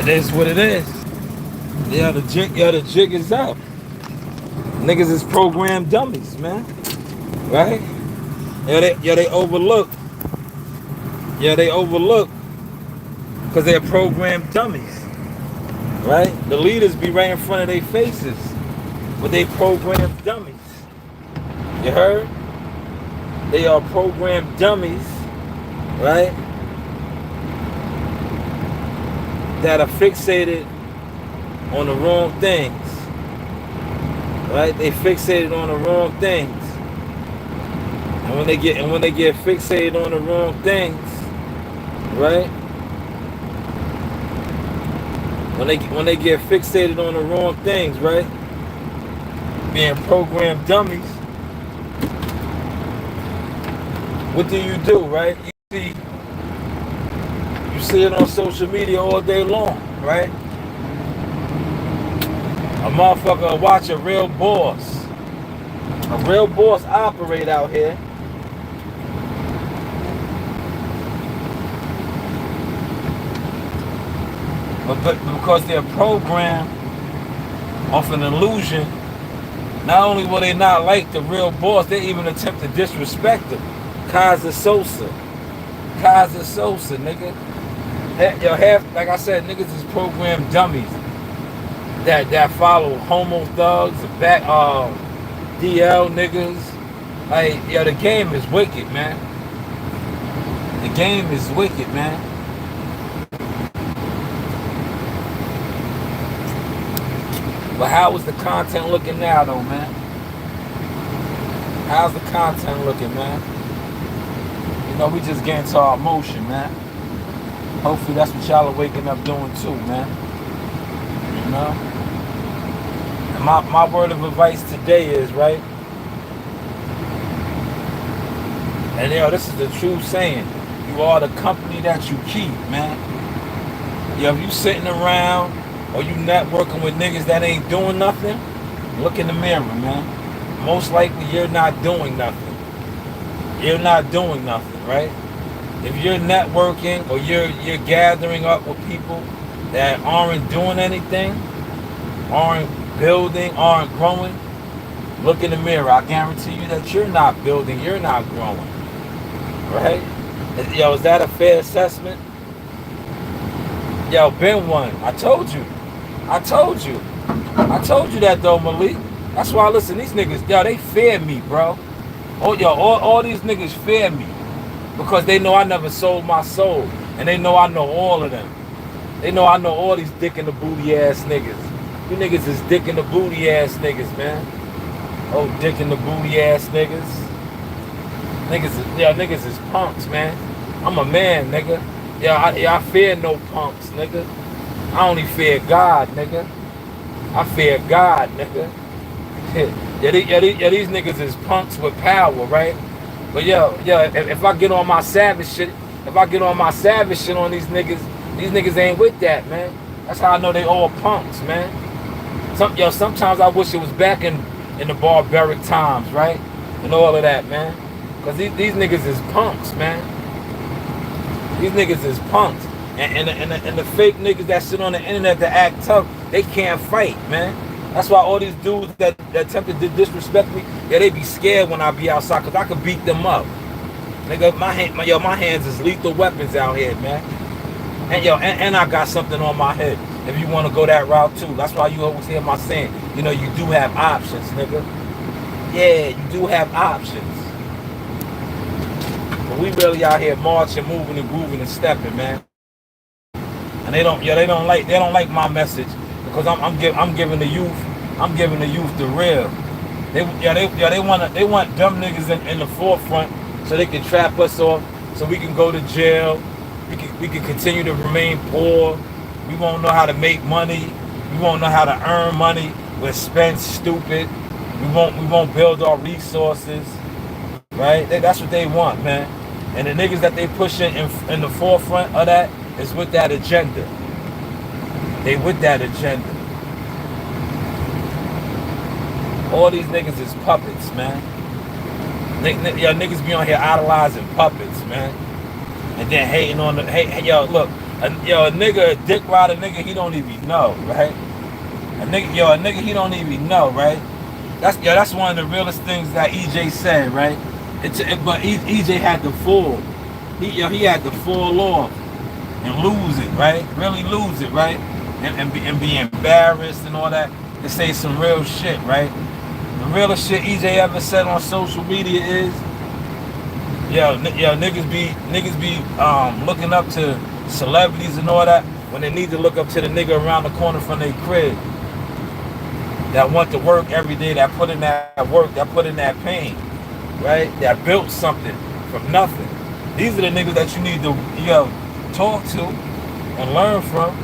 It is what it is. The jig is up. Niggas is programmed dummies, man. Right? They overlook. They overlook because they're programmed dummies. Right? The leaders be right in front of their faces, but they programmed dummies. You heard? They are programmed dummies, right? That are fixated on the wrong things. Right? They fixated on the wrong things. And when they get fixated on the wrong things, right? When they get fixated on the wrong things, right? Being programmed dummies, what do, right? You see it on social media all day long, right? A motherfucker will watch a real boss operate out here. But because they're programmed off an illusion, not only will they not like the real boss, they even attempt to disrespect him. Kaiser Sosa, nigga. Like I said, niggas is programmed dummies that follow homo thugs, back DL niggas. Like, the game is wicked, man. The game is wicked, man. But how is the content looking now, though, man? How's the content looking, man? We just get into our emotion, man. Hopefully that's what y'all are waking up doing too, man. And my word of advice today is, right? And this is the true saying. You are the company that you keep, man. If you sitting around or you networking with niggas that ain't doing nothing, look in the mirror, man. Most likely you're not doing nothing. You're not doing nothing, right? If you're networking or you're gathering up with people that aren't doing anything, aren't building, aren't growing, look in the mirror. I guarantee you that you're not building, you're not growing. Right? Is that a fair assessment? Been one. I told you that though, Malik. That's why, listen, these niggas, they fear me, bro. All these niggas fear me because they know I never sold my soul, and they know I know all of them. They know I know all these dick in the booty ass niggas. You niggas is dick in the booty ass niggas, man. Oh, dick in the booty ass niggas. Niggas is punks, man. I'm a man, nigga. I fear no punks, nigga. I only fear God, nigga. I fear God, nigga. These niggas is punks with power, right? But if I get on my savage shit, on these niggas ain't with that, man. That's how I know they all punks, man. Sometimes I wish it was back in the barbaric times, right? And all of that, man. Cause these niggas is punks, man. These niggas is punks. And the fake niggas that sit on the internet that act tough, they can't fight, man. That's why all these dudes that attempted to disrespect me, they be scared when I be outside, cause I could beat them up. Nigga, my hands is lethal weapons out here, man. And I got something on my head. If you want to go that route too, that's why you always hear my saying. You do have options, nigga. Yeah, you do have options. But we really out here marching, moving, and grooving, and stepping, man. And they don't like my message. Because I'm giving the youth the real. They want dumb niggas in the forefront so they can trap us off, so we can go to jail. We can continue to remain poor. We won't know how to make money. We won't know how to earn money. We'll spend stupid. We won't build our resources. Right? That's what they want, man. And the niggas that they push in the forefront of that is with that agenda. They with that agenda. All these niggas is puppets, man. Niggas be on here idolizing puppets, man. And then hating on look, A nigga, a dick rider nigga, he don't even know, right? A nigga, he don't even know, right? That's one of the realest things that EJ said, right? But EJ had to fall. He had to fall off and lose it, right? Really lose it, right? And be embarrassed and all that, and say some real shit, right? The realest shit EJ ever said on social media is, niggas be looking up to celebrities and all that when they need to look up to the nigga around the corner from their crib that want to work every day, that put in that work, that put in that pain, right? That built something from nothing. These are the niggas that you need to talk to and learn from.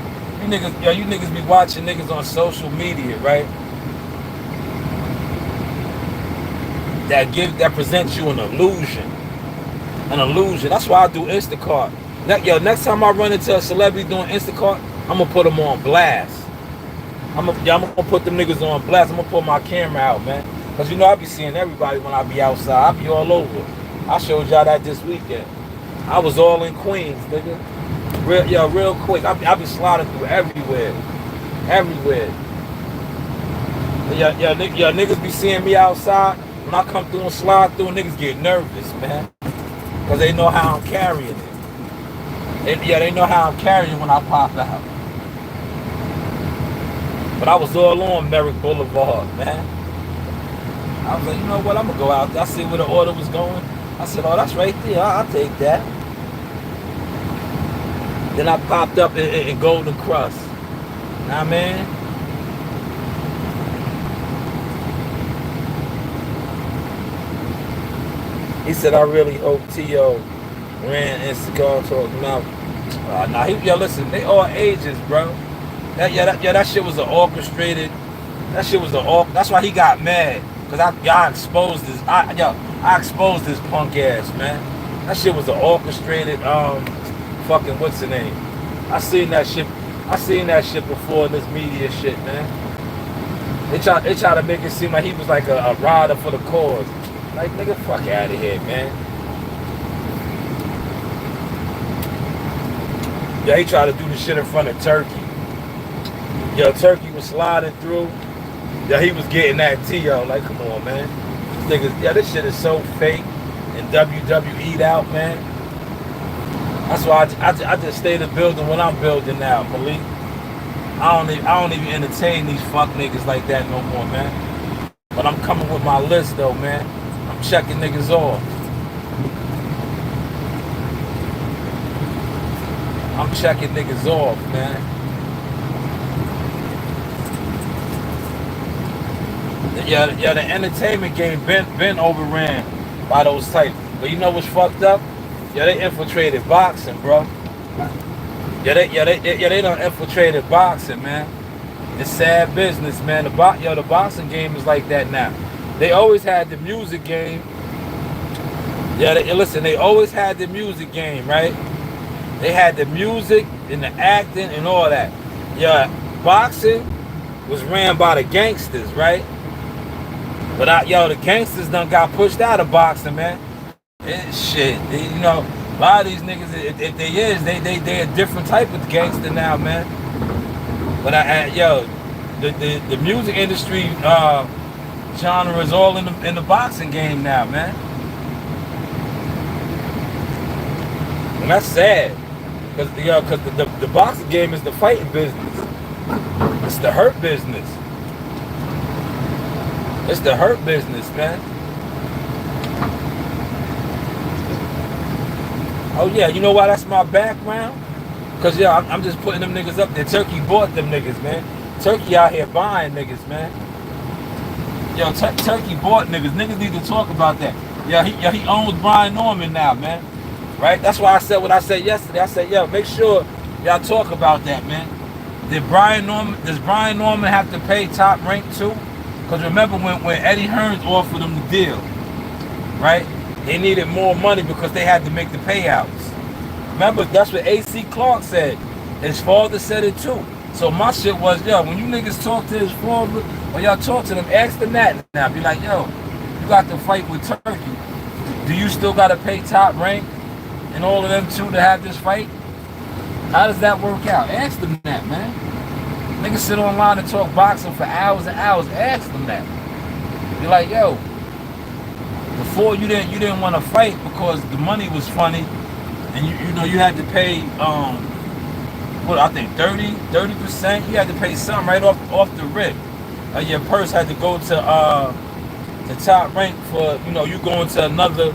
You niggas be watching niggas on social media, right? That presents you an illusion. An illusion. That's why I do Instacart. Next time I run into a celebrity doing Instacart, I'm gonna put them on blast. I'm gonna put them niggas on blast. I'm gonna pull my camera out, man. Cause I be seeing everybody when I be outside. I be all over. I showed y'all that this weekend. I was all in Queens, nigga. Real quick. I be sliding through everywhere. Niggas be seeing me outside. When I come through and slide through, niggas get nervous, man. Cause they know how I'm carrying it. They know how I'm carrying when I pop out. But I was all on Merrick Boulevard, man. I was like, you know what? I'm gonna go out there. I see where the order was going. I said, oh, that's right there. I'll take that. Then I popped up in Golden Crust. Nah, man. He said, I really hope T.O. ran Instagram talking about. Listen, they all ages, bro. That shit was an orchestrated. That's why he got mad. Cause I exposed this. I exposed this punk ass, man. That shit was an orchestrated. Fucking what's the name? I seen that shit before in this media shit, man. They try to make it seem like he was like a rider for the cause. Like, nigga, fuck out of here, man. He tried to do the shit in front of Turkey. Turkey was sliding through. He was getting that T.O. Like, come on, man. These niggas, this shit is so fake and WWE'd out, man. That's why I just stay in the building when I'm building now, Malik. I don't even entertain these fuck niggas like that no more, man. But I'm coming with my list though, man. I'm checking niggas off. I'm checking niggas off, man. The entertainment game been overran by those types. But you know what's fucked up? They infiltrated boxing, bro. They done infiltrated boxing, man. It's sad business, man. The boxing game is like that now. They always had the music game. They always had the music game, right? They had the music and the acting and all that. Boxing was ran by the gangsters, right? But the gangsters done got pushed out of boxing, man. Shit, a lot of these niggas, if they is, they a different type of gangster now, man. But the music industry genre is all in the boxing game now, man. And that's sad, because the boxing game is the fighting business. It's the hurt business. It's the hurt business, man. Oh yeah, you know why that's my background? Cause I'm just putting them niggas up there. Turkey bought them niggas, man. Turkey out here buying niggas, man. Turkey bought niggas. Niggas need to talk about that. He owns Brian Norman now, man. Right? That's why I said what I said yesterday. I said, make sure y'all talk about that, man. Does Brian Norman have to pay Top Rank too? Because remember when Eddie Hearns offered them the deal, right? They needed more money because they had to make the payouts. Remember, that's what A.C. Clark said. His father said it too. So my shit was, when you niggas talk to his father, or y'all talk to them, ask them that now. Be like, you got to fight with Turkey. Do you still got to pay Top Rank and all of them too to have this fight? How does that work out? Ask them that, man. Niggas sit online and talk boxing for hours and hours. Ask them that. Be like, yo, before you didn't want to fight because the money was funny, and you had to pay what I think 30%. You had to pay something right off the rip. Your purse had to go to the top rank for you going to another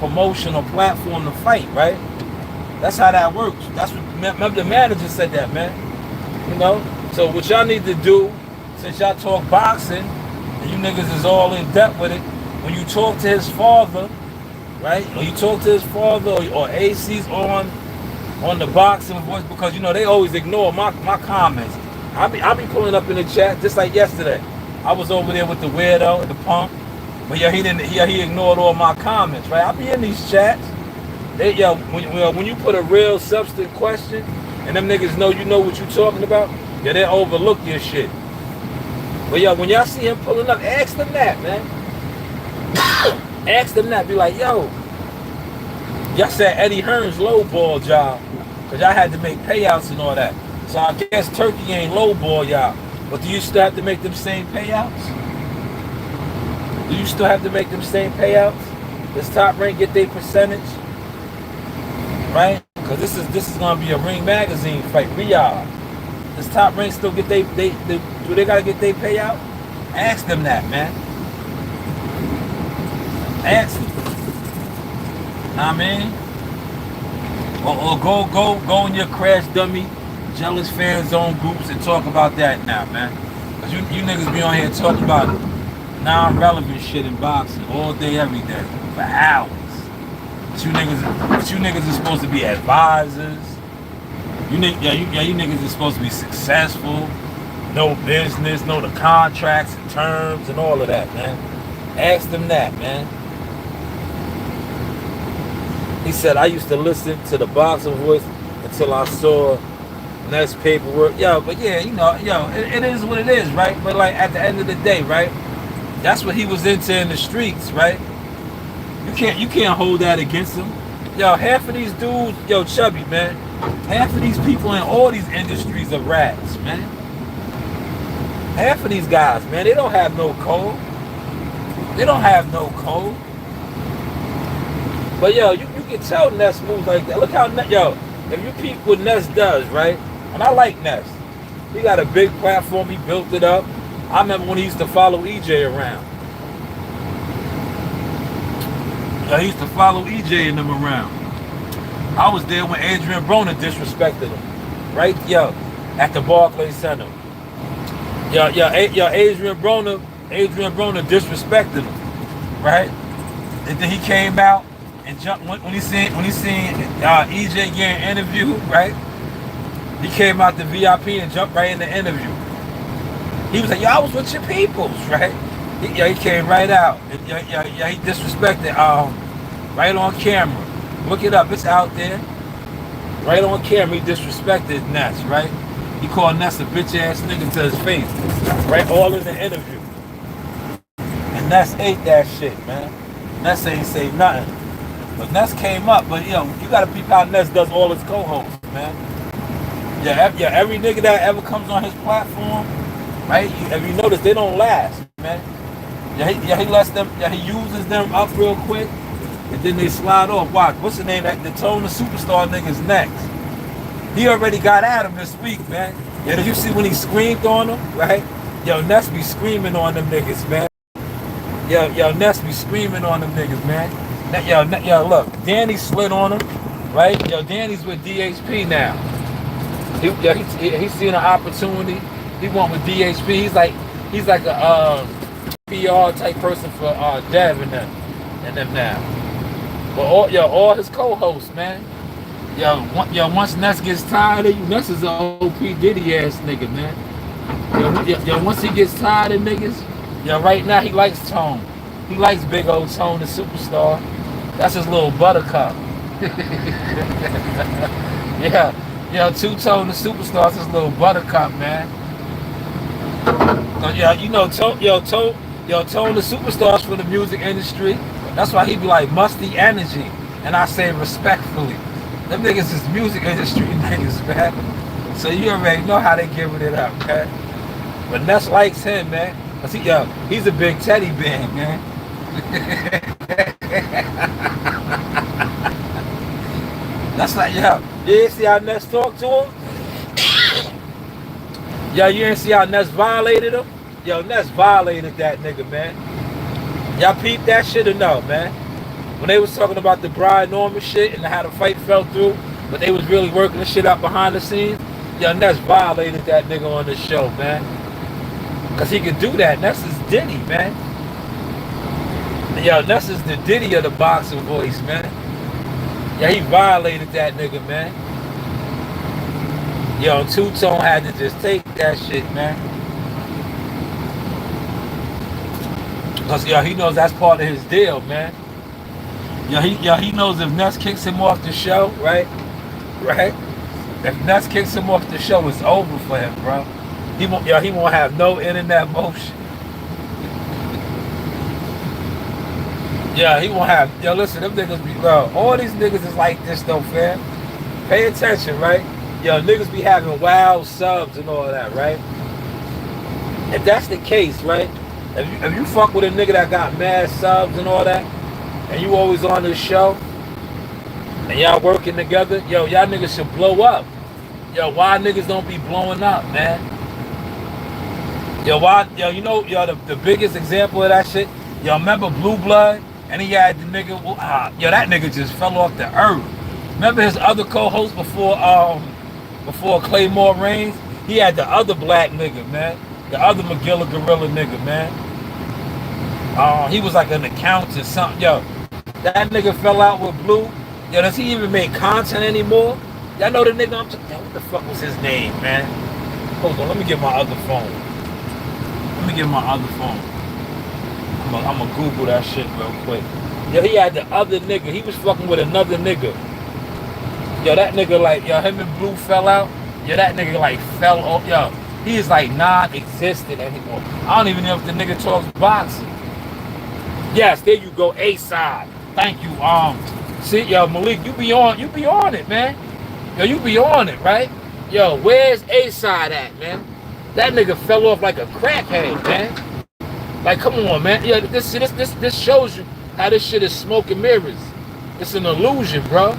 promotional platform to fight, right? That's how that works. That's what the manager said that, man. So what y'all need to do, since y'all talk boxing and you niggas is all in depth with it, when you talk to his father, right? Or you talk to his father or AC's on the boxing voice, because they always ignore my comments. I be pulling up in the chat just like yesterday. I was over there with the weirdo, the punk, but he ignored all my comments, right? I be in these chats. When you put a real substantive question and them niggas know what you talking about, they overlook your shit. But when y'all see him pulling up, ask them that, man. Ask them that. Be like, yo, y'all said Eddie Hearn's lowball job, because y'all had to make payouts and all that. So I guess Turkey ain't lowball y'all. But do you still have to make them same payouts? Do you still have to make them same payouts? Does Top Rank get their percentage? Right? Because this is gonna be a Ring Magazine fight. Riyadh. Does Top Rank still get do they gotta get their payout? Ask them that, man. Ask them. Know what I mean? Or go in your Crash Dummy Jealous Fan Zone groups and talk about that now, man. Cause you niggas be on here talking about non-relevant shit in boxing all day, every day, for hours. But you niggas are supposed to be advisors. You niggas are supposed to be successful, know business, know the contracts and terms and all of that, man. Ask them that, man. He said, I used to listen to the boxing voice until I saw Ness paperwork. But it is what it is, right? But like at the end of the day, right? That's what he was into in the streets, right? You can't hold that against him. Half of these dudes, Chubby, man, half of these people in all these industries are rats, man. Half of these guys, man, they don't have no code. They don't have no code. But you can tell Ness moves like that. Look how if you peep what Ness does, right? And I like Ness. He got a big platform. He built it up. I remember when he used to follow EJ around. He used to follow EJ and them around. I was there when Adrian Broner disrespected him, right? At the Barclays Center. Adrian Broner disrespected him, right? And then he came out and jumped when he seen EJ getting an interview, right? He came out the VIP and jumped right in the interview. He was like, I was with your peoples, right? He came right out. He disrespected right on camera. Look it up, it's out there. Right on camera, he disrespected Ness, right? He called Ness a bitch ass nigga to his face. Right, all in the interview. And Ness ate that shit, man. Ness ain't say nothing. But Ness came up, but you gotta peep how Ness does all his co-hosts, man. Every nigga that ever comes on his platform, right? If you notice, they don't last, man. He lets them. He uses them up real quick, and then they slide off. Watch, what's the name? The Tone the Superstar nigga's next. He already got at him this week, man. Did you see when he screamed on him, right? Ness be screaming on them niggas, man. Ness be screaming on them niggas, man. Look, Danny slid on him, right? Danny's with DHP now. He's seen an opportunity. He went with DHP. He's like a PR type person for Dev and them now. But all his co-hosts, man. Once Ness gets tired of you, Ness is an OP Diddy ass nigga, man. Once he gets tired of niggas, right now he likes Tone. He likes big old Tone, the Superstar. That's his little buttercup. Two-Tone, the Superstar, is his little buttercup, man. Tone the Superstars for the music industry. That's why he be like musty energy, and I say respectfully. Them niggas is music industry niggas, man. So you already know how they giving it up, man. But Ness likes him, man. Cause he's a big teddy bear, man. That's like, yo, you didn't see how Ness talked to him? Yo, you didn't see how Ness violated him? Yo, Ness violated that nigga, man. Y'all peeped that shit or no, man? When they was talking about the Brian Norman shit and how the fight fell through, but they was really working the shit out behind the scenes, yo, Ness violated that nigga on the show, man. Cause he could do that. Ness is Diddy, man. Yo, Ness is the Diddy of the boxing voice, man. Yeah, he violated that nigga, man. Yo, Two-Tone had to just take that shit, man. Cause yo, he knows that's part of his deal, man. Yo, he knows if Ness kicks him off the show, right? Right? If Ness kicks him off the show, it's over for him, bro. He won't have no internet motion. Yeah, he won't have. Yo, listen, them niggas be, bro. All these niggas is like this though, fam. Pay attention, right? Yo, niggas be having wild subs and all that, right? If that's the case, right? If you fuck with a nigga that got mad subs and all that, and you always on this show, and y'all working together, yo, y'all niggas should blow up. Yo, why niggas don't be blowing up, man? Yo, why? Yo, you know, yo, the biggest example of that shit. Yo, remember Blue Blood? And he had the nigga. Yo, that nigga just fell off the earth. Remember his other co-host before Claymore Reigns? He had the other black nigga, man. The other Magilla Gorilla nigga, man. He was like an accountant or something. Yo, that nigga fell out with Blue. Yo, does he even make content anymore? Y'all know the nigga I'm talking. What the fuck was his name, man? Hold on, let me get my other phone. I'm gonna Google that shit real quick. Yo, he had the other nigga. He was fucking with another nigga. Yo, that nigga like, yo, him and Blue fell out. Yo, that nigga like fell off. Yo, he is like non-existent anymore. I don't even know if the nigga talks boxing. Yes, there you go, A-side. Thank you. See, yo, Malik, you be on it, man. Yo, you be on it, right? Yo, where's A-side at, man? That nigga fell off like a crackhead, man. Like, come on, man. Yeah, this shows you how this shit is smoke and mirrors. It's an illusion, bro.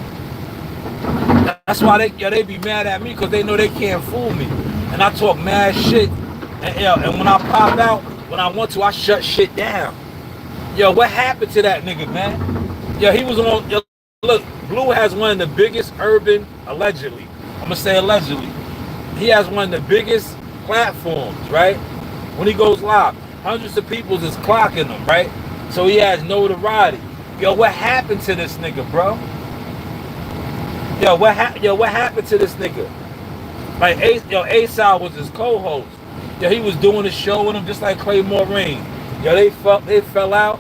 That's why they be mad at me, because they know they can't fool me. And I talk mad shit. And when I pop out, when I want to, I shut shit down. Yo, what happened to that nigga, man? Yo, he was on. Yo, look, Blue has one of the biggest urban, allegedly. I'm gonna say allegedly. He has one of the biggest platforms, right? When he goes live. Hundreds of people is clocking him, right? So he has notoriety. Yo, what happened to this nigga, bro? Yo, what happened to this nigga? Like, A-Side was his co-host. Yo, he was doing a show with him just like Claymore Reigns. Yo, they fell out.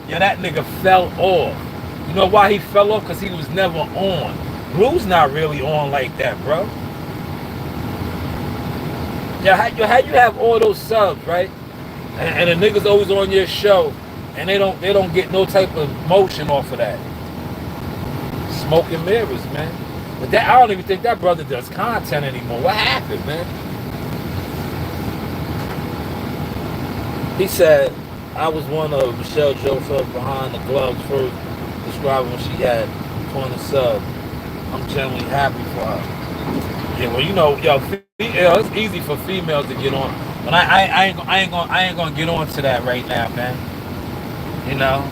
Yo, that nigga fell off. You know why he fell off? Because he was never on. Blue's not really on like that, bro. Yo, how you have all those subs, right? And the niggas always on your show, and they don't get no type of motion off of that. Smoke and mirrors, man. But that, I don't even think that brother does content anymore. What happened, man? He said, I was one of Michelle Joseph behind the gloves first, describing when she had 20 subs. I'm genuinely happy for her. Yeah, well, you know, yo, it's easy for females to get on. But I ain't gonna get on to that right now, man. You know,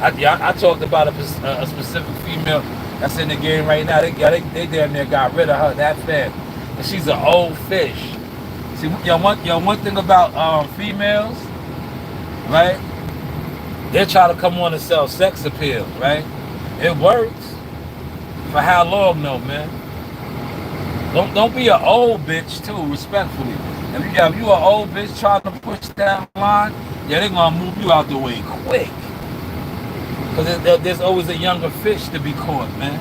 I talked about a specific female that's in the game right now. They damn near got rid of her that fast, and she's an old fish. See, one thing about females, right? They try to come on and sell sex appeal, right? It works. For how long, though, man? Don't be an old bitch too, respectfully. If you an old bitch trying to push that line, yeah, they gonna move you out the way quick. Cause there's always a younger fish to be caught, man.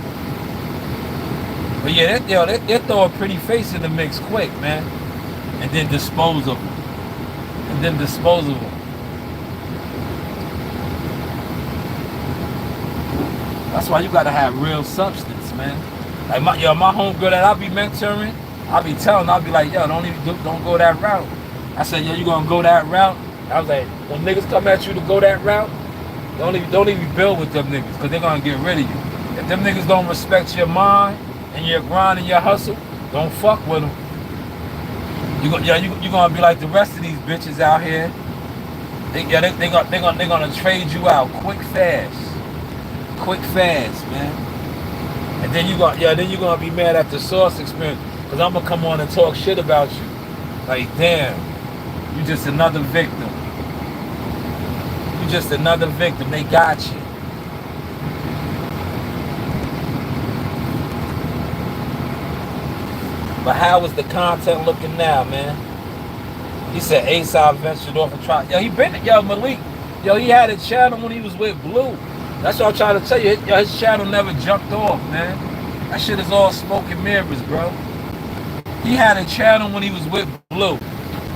But yeah, they throw a pretty face in the mix quick, man. And then dispose of them. That's why you gotta have real substance. facts, man. Like my homegirl that I be mentoring, I be telling, I be like, yo, don't go that route. I said, yo, you gonna go that route? I was like, when niggas come at you to go that route, don't even build with them niggas, because they're gonna get rid of you. If them niggas don't respect your mind and your grind and your hustle, don't fuck with them. You gonna be like the rest of these bitches out here. They're gonna trade you out quick fast, man. And then you're gonna be mad at the Source experience, because I'm gonna come on and talk shit about you. Like, damn, you just another victim. You just another victim. They got you. But how is the content looking now, man? He said ASAP ventured off and tried. Yo, Malik. Yo, he had a channel when he was with Blue. That's what I'm trying to tell you. Yo, his channel never jumped off, man. That shit is all smoke and mirrors, bro. He had a channel when he was with Blue.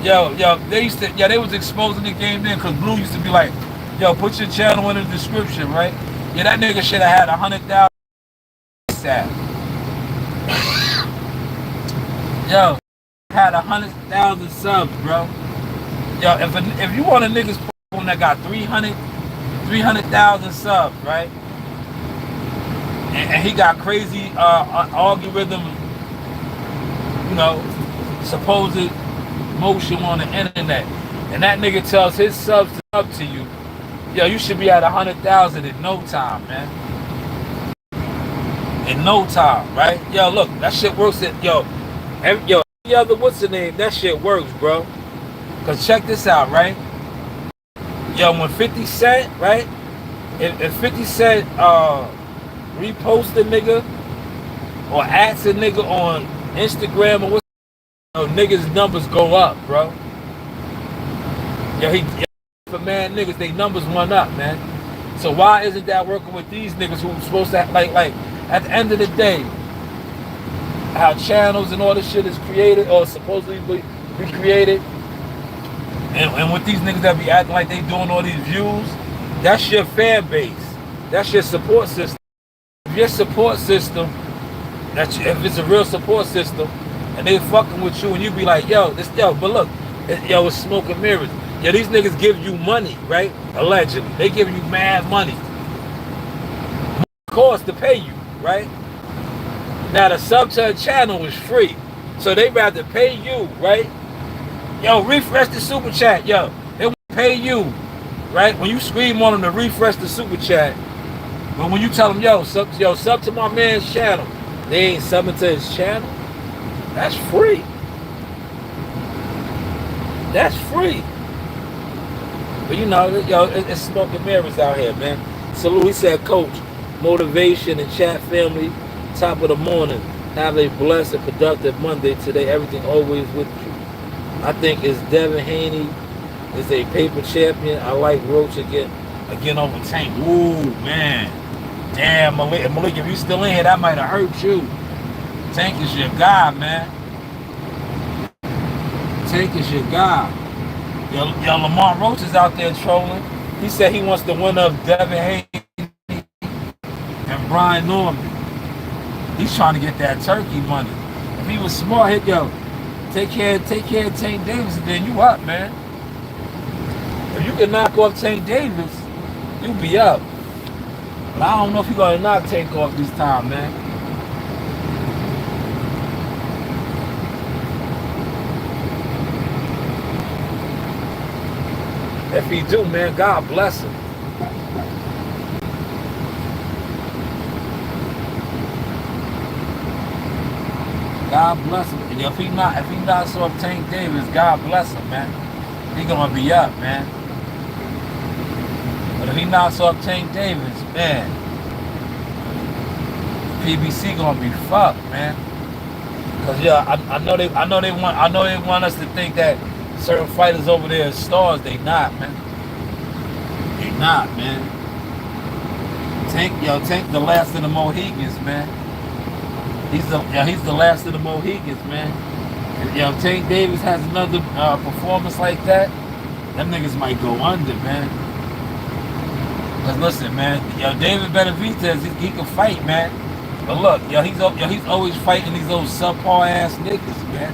Yo, they was exposing the game then, because Blue used to be like, yo, put your channel in the description, right? Yeah, that nigga should have had 100,000 ASAP. Yo, had 100,000 subs, bro. Yo, if you want a nigga's platform that got 300,000 subs, right? And he got crazy algorithm, you know, supposed motion on the internet, and that nigga tells his subs to up to you, yo, you should be at 100,000 in no time, man. In no time, right? Yo, look, that shit works at every other, what's the name? That shit works, bro. Cause check this out, right? Yo, when 50 Cent, right? If 50 Cent repost a nigga or adds a nigga on Instagram or what's, niggas' numbers go up, bro. Yo, for man niggas, they numbers went up, man. So why isn't that working with these niggas who are supposed to like at the end of the day, how channels and all this shit is created or supposedly be created, and with these niggas that be acting like they doing all these views, that's your fan base, that's your support system. If your support system, if it's a real support system, and they fucking with you, and you be like, but look, it's smoke and mirrors. Yeah, these niggas give you money, right? Allegedly, they give you mad money, cost to pay you, right? Now the sub to a channel is free, so they rather pay you, right? Yo, refresh the super chat, yo. They want to pay you, right? When you scream on them to refresh the super chat, but when you tell them, yo, sub to my man's channel, they ain't subbing to his channel. That's free. That's free. But you know, yo, it's smoke and mirrors out here, man. Salute, he said, Coach, motivation and chat family. Top of the morning. Have a blessed and productive Monday today. Everything always with you. I think it's Devin Haney is a paper champion. I like Roach again over Tank. Ooh, man. Damn, Malik, if you still in here, that might have hurt you. Tank is your guy, man. Tank is your guy. Yo, Lamar Roach is out there trolling. He said he wants the winner of Devin Haney and Brian Norman. He's trying to get that turkey money. If he was smart, take care of Tank Davis, and then you up, man. If you can knock off Tank Davis, you'll be up. But I don't know if you're gonna knock Tank off this time, man. If he do, man, God bless him. God bless him. And if he knocks off Tank Davis, God bless him, man. He gonna be up, man. But if he knocks off Tank Davis, man, PBC gonna be fucked, man. Cause I know they want us to think that certain fighters over there are stars. They not, man. They not, man. Tank the last of the Mohegans, man. He's the last of the Mohegans, man. And, Tank Davis has another performance like that, them niggas might go under, man. Cause listen, man, David Benavidez, he can fight, man. But look, he's always fighting these old subpar ass niggas, man.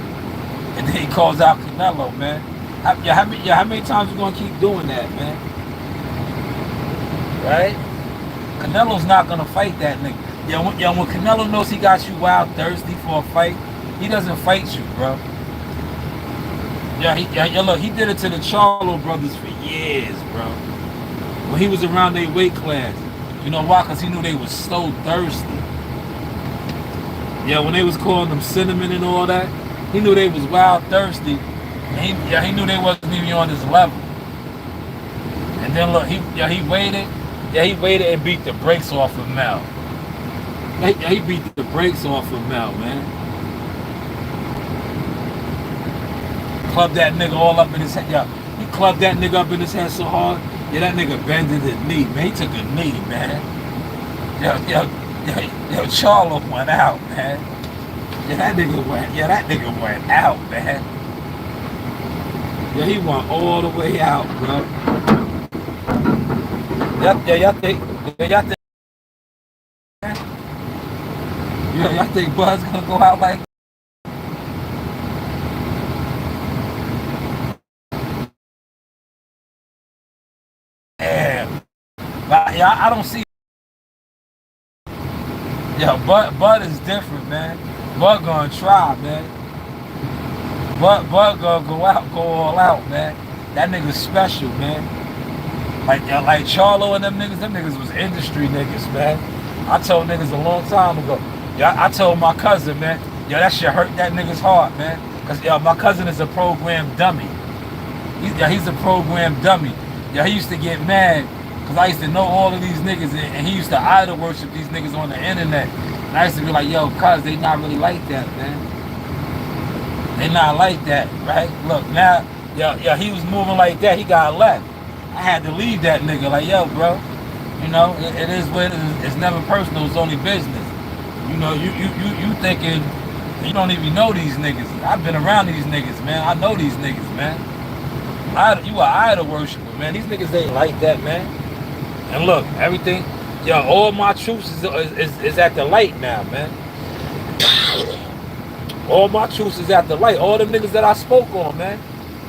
And then he calls out Canelo, man. How many times you gonna keep doing that, man? Right? Canelo's not gonna fight that nigga. When Canelo knows he got you wild thirsty for a fight, he doesn't fight you, bro. Look, he did it to the Charlo brothers for years, bro. When he was around their weight class. You know why? Because he knew they was so thirsty. Yeah, when they was calling them cinnamon and all that, he knew they was wild thirsty. And he knew they wasn't even on his level. And then look, he waited. Yeah, he waited and beat the brakes off of Mel. He beat the brakes off of Mel, man. Clubbed that nigga all up in his head. Yeah, he clubbed that nigga up in his head so hard. Yeah, that nigga bended his knee, man. He took a knee, man. Yo, Charlo went out, man. Yeah, that nigga went out, man. Yeah, he went all the way out, bro. Y'all think Bud's gonna go out like I don't see. Yeah, Bud is different, man. Bud gonna try, man. Bud gonna go all out, man. That nigga's special, man. Like Charlo and them niggas was industry niggas, man. I told niggas a long time ago. Yeah, I told my cousin, man. Yo, that shit hurt that nigga's heart, man. Cause my cousin is a program dummy. He's a program dummy. Yeah, he used to get mad. Cause I used to know all of these niggas and he used to idol worship these niggas on the internet. And I used to be like, yo, cuz they not really like that, man. They not like that, right? Look, now, yeah, he was moving like that, he got left. I had to leave that nigga, like, yo, bro, you know, it is what it is. It's never personal, it's only business. You know, you thinking, you don't even know these niggas. I've been around these niggas, man. I know these niggas, man. You are idol worshiper, man. These niggas ain't like that, man. And look, everything, all my truths is at the light now, man. All my truths is at the light. All them niggas that I spoke on, man.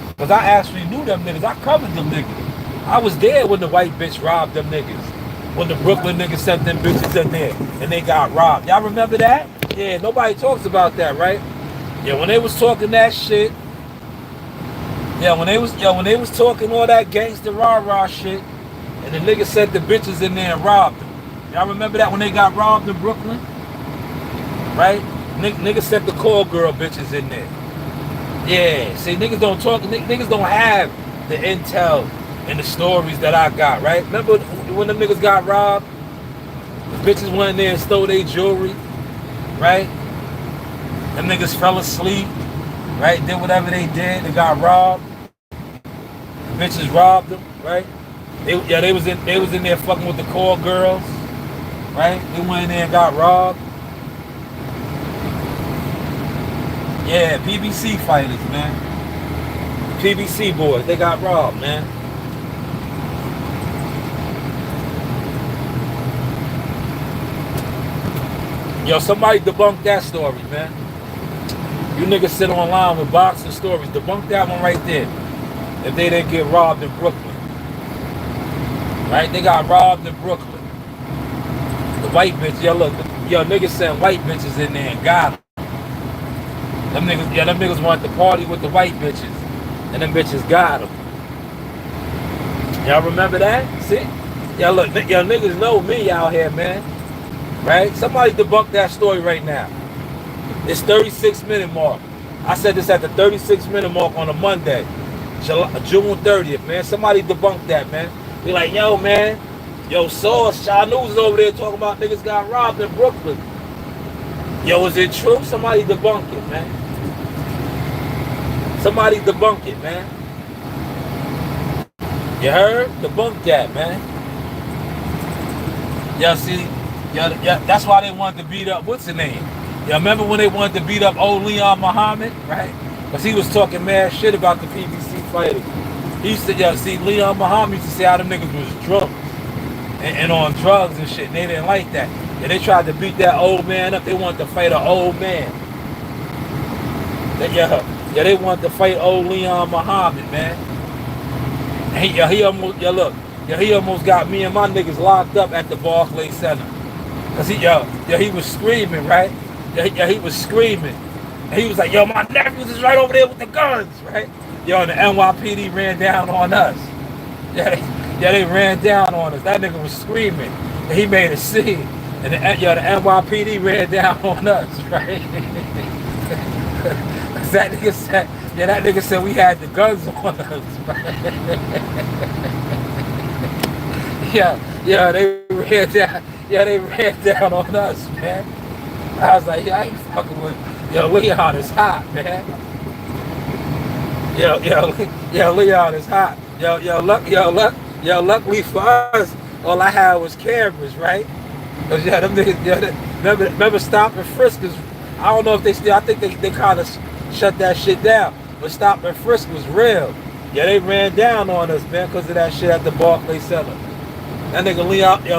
Because I actually knew them niggas. I covered them niggas. I was there when the white bitch robbed them niggas. When the Brooklyn niggas sent them bitches in there and they got robbed. Y'all remember that? Yeah, nobody talks about that, right? Yeah, when they was talking that shit. Yeah, when they was talking all that gangster rah-rah shit. And the niggas sent the bitches in there and robbed them. Y'all remember that when they got robbed in Brooklyn? Right? Niggas sent the call girl bitches in there. Yeah, see, niggas don't talk, niggas don't have the intel and the stories that I got, right? Remember when them niggas got robbed? The bitches went in there and stole their jewelry, right? Them niggas fell asleep, right? Did whatever they did, they got robbed. The bitches robbed them, right? They was in there fucking with the call girls, right? They went in there and got robbed. Yeah, PBC fighters, man. PBC boys, they got robbed, man. Yo, somebody debunk that story, man. You niggas sit online with boxing stories. Debunk that one right there. If they didn't get robbed in Brooklyn. Right? They got robbed in Brooklyn. The white bitch, look, niggas sent white bitches in there and got them. Them niggas wanted to party with the white bitches. And them bitches got them. Y'all remember that? See? Look, niggas know me out here, man. Right? Somebody debunk that story right now. It's 36-minute mark. I said this at the 36-minute mark on a Monday. June 30th, man. Somebody debunk that, man. Be like, yo, man, Sauce, Shaw News is over there talking about niggas got robbed in Brooklyn. Yo, is it true? Somebody debunk it, man. Somebody debunk it, man. You heard? Debunk that, man. Y'all see? That's why they wanted to beat up, what's the name? Y'all remember when they wanted to beat up old Leon Muhammad, right? Because he was talking mad shit about the PBC fighters. He used to, see, Leon Muhammad used to say how them niggas was drunk and on drugs and shit, and they didn't like that. Yeah, they tried to beat that old man up. They wanted to fight an old man. Yeah, they wanted to fight old Leon Muhammad, man. He almost got me and my niggas locked up at the Barclays Center. Cause he was screaming, right? He was screaming. And he was like, yo, my nephews is right over there with the guns, right? Yo, and the NYPD ran down on us. They ran down on us. That nigga was screaming. And he made a scene. And the NYPD ran down on us, right? that nigga said we had the guns on us, right? They ran down on us, man. I was like, I ain't fucking with Leon is hot, man. Leon is hot. Luckily for us, all I had was cameras, right? Cause them niggas, remember Stop and Frisk is, I don't know if they still, I think they kind of shut that shit down. But Stop and Frisk was real. Yeah, they ran down on us, man, because of that shit at the Barclays Center. That nigga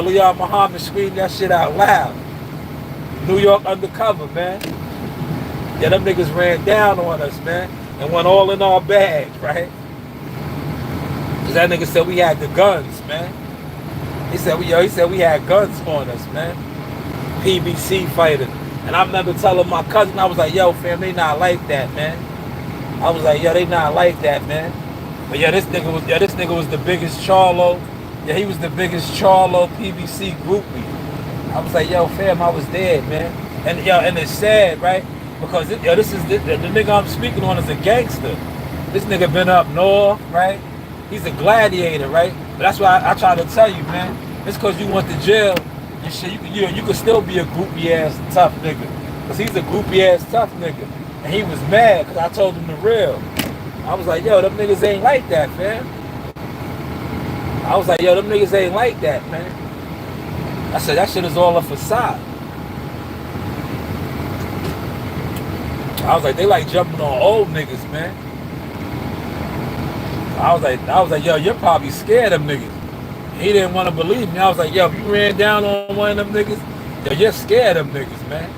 Leon Muhammad screamed that shit out loud. New York undercover, man. Yeah, them niggas ran down on us, man, and went all in our bags, right? Cause that nigga said we had the guns, man. He said we had guns on us, man. PBC fighters. And I remember telling my cousin, I was like, yo, fam, they not like that, man. I was like, yo, they not like that, man. But this nigga was the biggest Charlo. Yeah, he was the biggest Charlo PBC groupie. I was like, yo, fam, I was dead, man. And it's sad, right? Because this is the nigga I'm speaking on is a gangster. This nigga been up north, right? He's a gladiator, right? But that's why I try to tell you, man. It's because you went to jail and shit. You could still be a groupie ass tough nigga. Because he's a groupie ass tough nigga. And he was mad because I told him the real. I was like, yo, them niggas ain't like that, fam. I was like, yo, them niggas ain't like that, man. I said, that shit is all a facade. I was like, they like jumping on old niggas, man. I was like, yo, you're probably scared of them niggas. He didn't want to believe me. I was like, yo, if you ran down on one of them niggas, yo, you're scared of them niggas, man.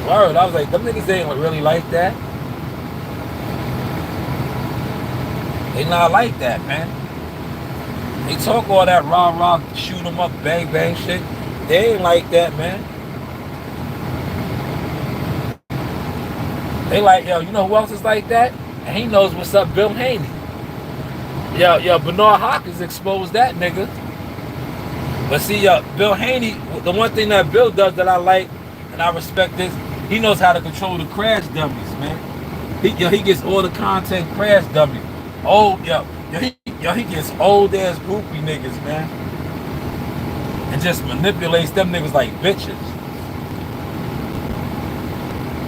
Word, I was like, them niggas ain't really like that. They not like that, man. They talk all that rah-rah, shoot them up, bang, bang shit. They ain't like that, man. They like, yo, you know who else is like that? And he knows what's up, Bill Haney. Yo, Bernard Hopkins exposed that nigga. But see, Bill Haney, the one thing that Bill does that I like and I respect is he knows how to control the crash dummies, man. He gets all the content crash dummies. He gets old ass groupie niggas, man. And just manipulates them niggas like bitches.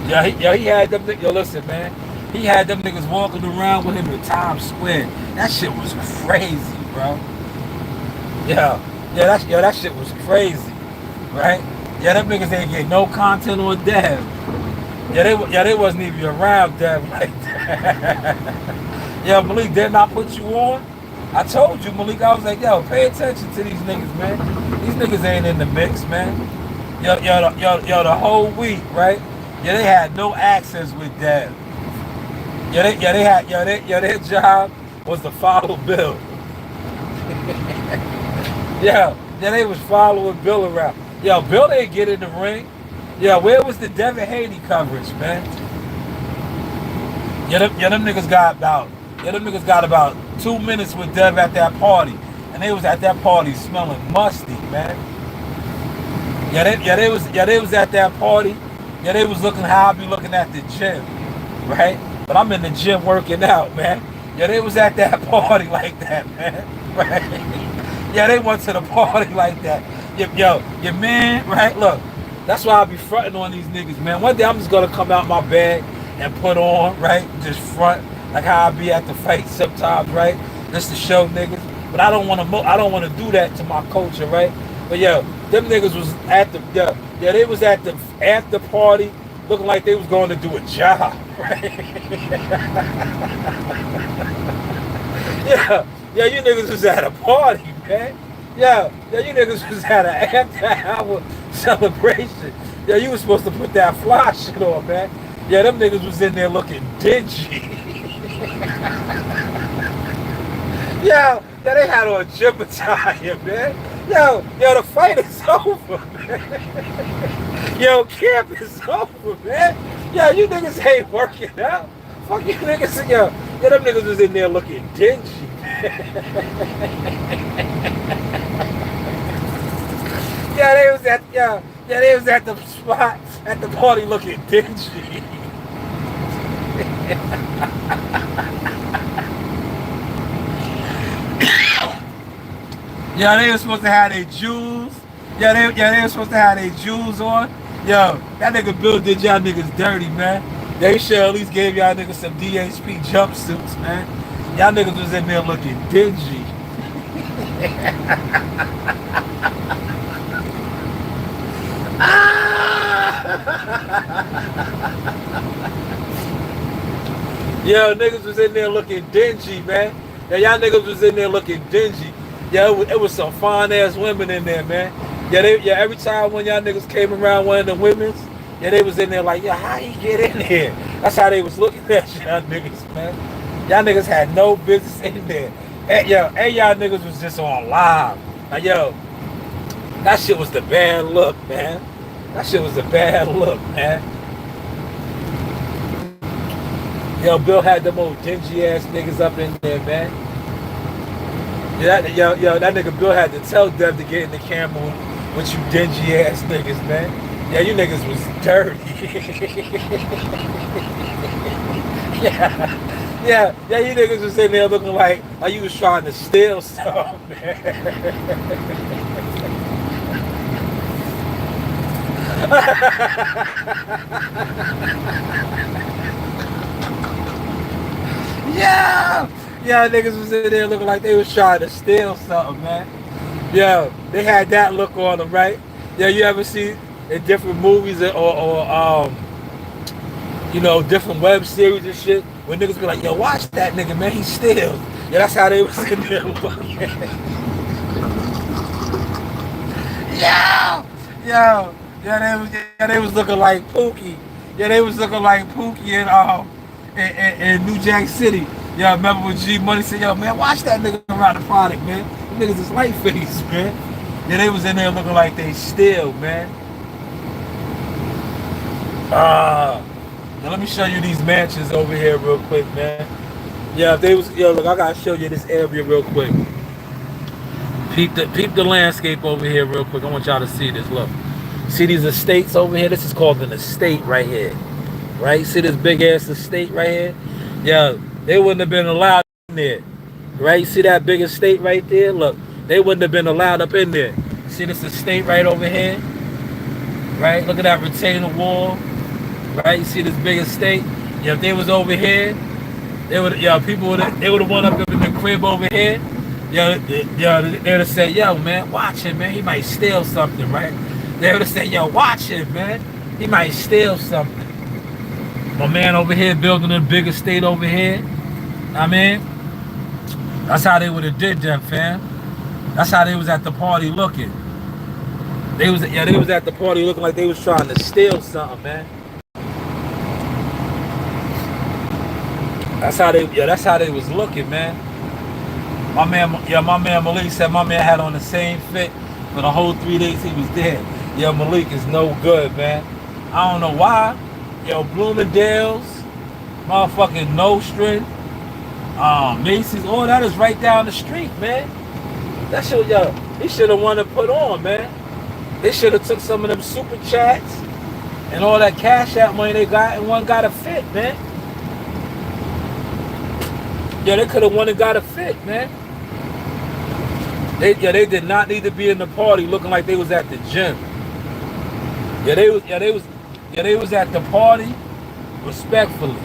He had them niggas, listen, man. He had them niggas walking around with him in Times Square. That shit was crazy, bro. That shit was crazy, right? Yeah, them niggas ain't get no content on Dev. They wasn't even around Dev like that. Yeah, Malik, didn't I put you on? I told you, Malik, I was like, yo, pay attention to these niggas, man. These niggas ain't in the mix, man. The whole week, right? Yeah, they had no access with Dev. Their job was to follow Bill. They was following Bill around. Yo, Bill didn't get in the ring. Yo, where was the Devin Haney coverage, man? Them niggas got about 2 minutes with Dev at that party. And they was at that party smelling musty, man. They was at that party. Yeah, they was looking how I be looking at the gym, right? But I'm in the gym working out, man. Yeah, they was at that party like that, man. Right? Yeah, they went to the party like that. Yo, your man, right? Look, that's why I be fronting on these niggas, man. One day I'm just gonna come out my bag and put on, right? Just front, like how I be at the fight sometimes, right? Just to show niggas. But I don't want to do that to my culture, right? But yo, them niggas was at the they was at the after party looking like they was going to do a job, right? You niggas was at a party, man. Yeah, yeah, you niggas was at an after-hour celebration. Yeah, you was supposed to put that fly shit on, man. Yeah, them niggas was in there looking dingy. Yo, yeah, they had on gym attire, man. Yo, the fight is over, man. Yo, camp is over, man. Yo, you niggas ain't working out. Fuck you niggas, yo. Yeah, them niggas was in there looking dingy. Yeah, they was at the spot at the party looking dingy. Yeah, they were supposed to have their jewels. Yeah, they were supposed to have their jewels on. Yo, that nigga Bill did y'all niggas dirty, man. They should at least gave y'all niggas some DHP jumpsuits, man. Y'all niggas was in there looking dingy. Yo, niggas was in there looking dingy, man. Yeah, y'all niggas was in there looking dingy. Yeah, it was some fine ass women in there, man. Yeah, every time when y'all niggas came around one of the women's, yeah, they was in there like, yeah, how he get in here? That's how they was looking at y'all niggas, man. Y'all niggas had no business in there. And y'all niggas was just on live. Like, yo, that shit was the bad look, man. That shit was the bad look, man. Yo, Bill had them old dingy ass niggas up in there, man. Yo, that nigga Bill had to tell Dev to get in the camera with you dingy ass niggas, man. Yeah, you niggas was dirty. yeah, you niggas was in there looking like you was trying to steal stuff, man. Yeah, niggas was in there looking like they was trying to steal something, man. Yeah, they had that look on them, right? Yeah, you ever see in different movies or you know, different web series and shit, when niggas be like, yo, watch that nigga, man, he steals. Yeah, that's how they was in there looking. Yeah, they was looking like Pookie. Yeah, they was looking like Pookie in New Jack City. Yeah, remember when G Money said, yo, man, watch that nigga around the product, man. Them niggas is light face, man. Yeah, they was in there looking like they steal, man. Now let me show you these mansions over here real quick, man. Yeah, if they was, yo, look, I gotta show you this area real quick. Peep the landscape over here real quick. I want y'all to see this. Look, see these estates over here? This is called an estate right here, right? See this big ass estate right here? Yeah, they wouldn't have been allowed in there, right? See that big estate right there? Look, they wouldn't have been allowed up in there. See this estate right over here, right? Look at that retaining wall, right? You see this big estate? Yeah, if they was over here, they would, they would have went up in the crib over here. They would have said, yo, man, watch him, man. He might steal something, right? They would have said, yo, watch him, man. He might steal something. My man over here building a big estate over here. I mean, that's how they would have did that, fam. That's how they was at the party looking. They was at the party looking like they was trying to steal something, man. That's how they was looking, man. My man Malik said my man had on the same fit for the whole 3 days he was there. Yo, Malik is no good, man. I don't know why. Yo, Bloomingdale's, motherfucking Nostrin, Macy's, all that is right down the street, man. That shit, yo, he should have wanted to put on, man. They should have took some of them super chats and all that cash out money they got and one got a fit, man. Yeah, they could have won and got a fit, man. They did not need to be in the party looking like they was at the gym. They was at the party respectfully.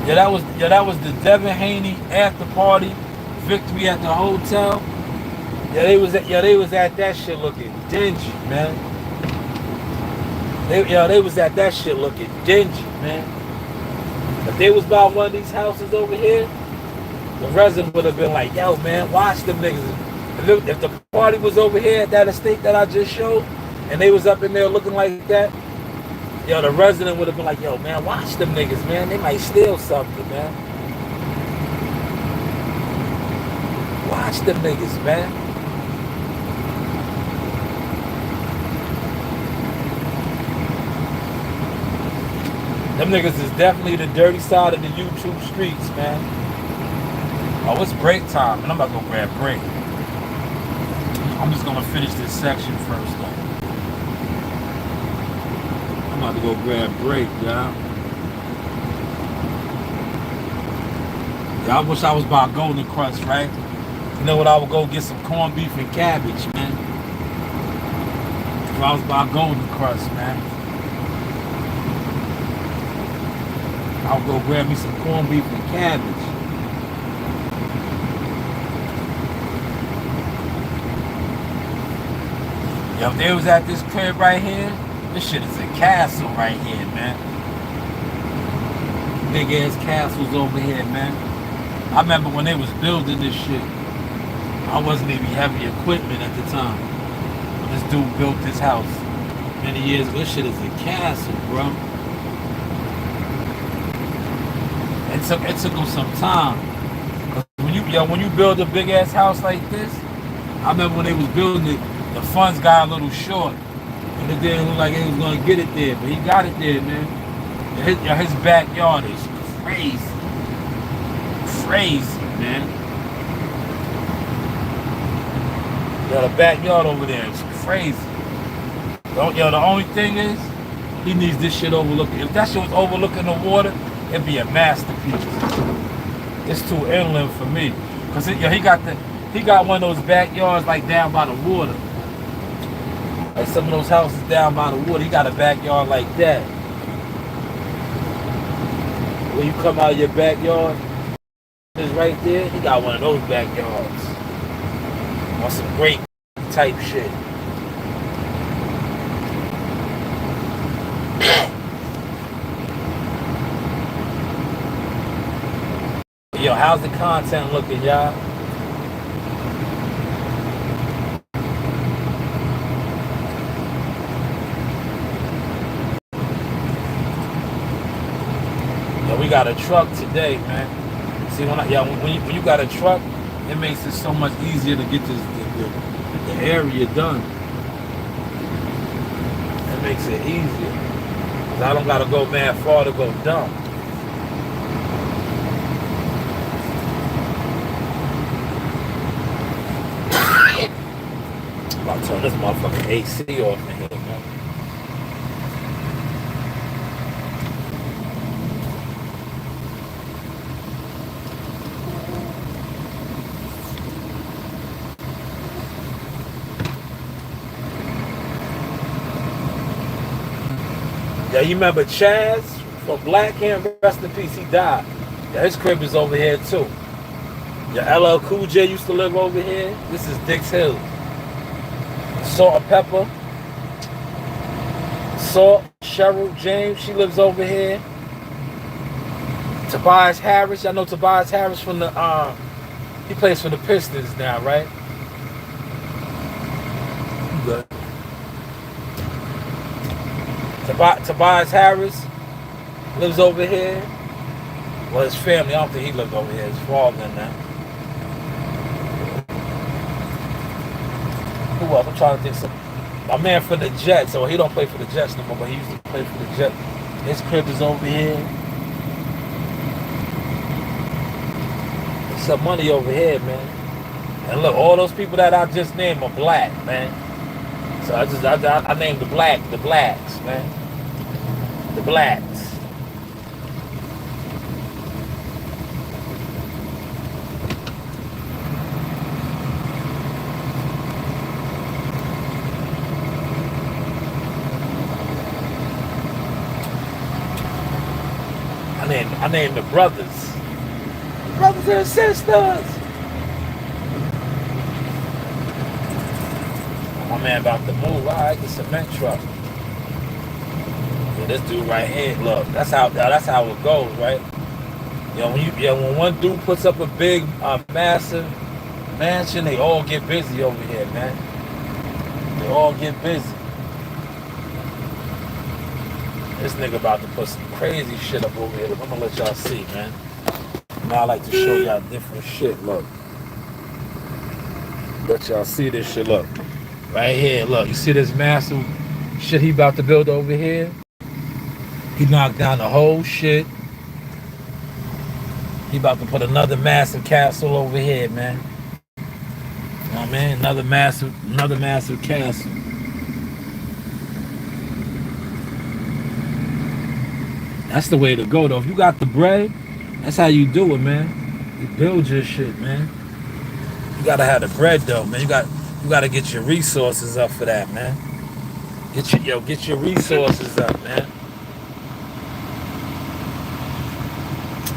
That was the Devin Haney after party victory at the hotel. They was at that shit looking dingy, man. They was at that shit looking dingy, man. If they was by one of these houses over here, the resident would have been like, yo, man, watch them niggas. If the party was over here at that estate that I just showed, and they was up in there looking like that, yo, the resident would have been like, yo, man, watch them niggas, man. They might steal something, man. Watch them niggas, man. Them niggas is definitely the dirty side of the YouTube streets, man. Oh, it's break time, and I'm about to go grab break. I'm just gonna finish this section first, though. I'm about to go grab break, y'all. Yeah, I wish I was by Golden Crust, right? You know what? I would go get some corned beef and cabbage, man. If I was by Golden Crust, man. I'll go grab me some corned beef and cabbage. Yo, if they was at this crib right here, this shit is a castle right here, man. Big ass castles over here, man. I remember when they was building this shit, I wasn't even heavy equipment at the time. This dude built this house many years ago. This shit is a castle, bro. It took them some time. When you build a big ass house like this, I remember when they was building it, the funds got a little short. And it didn't look like he was gonna get it there, but he got it there, man. His backyard is crazy. Crazy, man. The backyard over there is crazy. The only thing is, he needs this shit overlooking. If that shit was overlooking the water, it'd be a masterpiece. It's too inland for me. Cause he got one of those backyards like down by the water. Like some of those houses down by the water, he got a backyard like that. When you come out of your backyard, it's right there, he got one of those backyards. On some great type shit. Yo, how's the content looking, y'all? Yo, we got a truck today, man. See, when you got a truck, it makes it so much easier to get the area done. It makes it easier. Cause I don't gotta go mad far to go dump. I'll turn this motherfucking AC off in here, man. Yeah, you remember Chaz from Black Hand? Rest in peace, he died. Yeah, his crib is over here too. Yeah, LL Cool J used to live over here. This is Dix Hill. Salt and Pepper. Salt, Cheryl, James, she lives over here. Tobias Harris, y'all know Tobias Harris from the he plays for the Pistons now, right? Good. Tobias Harris lives over here. Well, his family, I don't think he lived over here. His father and that. Who else? I'm trying to think some. My man for the Jets, so he don't play for the Jets no more, but he used to play for the Jets. His crib is over here. There's some money over here, man. And look, all those people that I just named are black, man. So I named the blacks, man. The blacks. I named the brothers. Brothers and sisters. My man about to move. All right, the cement truck. Yeah, this dude right here. Look, that's how it goes, right? When one dude puts up a big, massive mansion, they all get busy over here, man. They all get busy. This nigga about to put some crazy shit up over here. I'm gonna let y'all see, man. Now I like to show y'all different shit, look. Let y'all see this shit, look. Right here, look. You see this massive shit he about to build over here? He knocked down the whole shit. He about to put another massive castle over here, man. You know what I mean? Another massive castle. That's the way to go, though. If you got the bread, that's how you do it, man. You build your shit, man. You gotta have the bread, though, man. You gotta get your resources up for that, man. Get your resources up, man.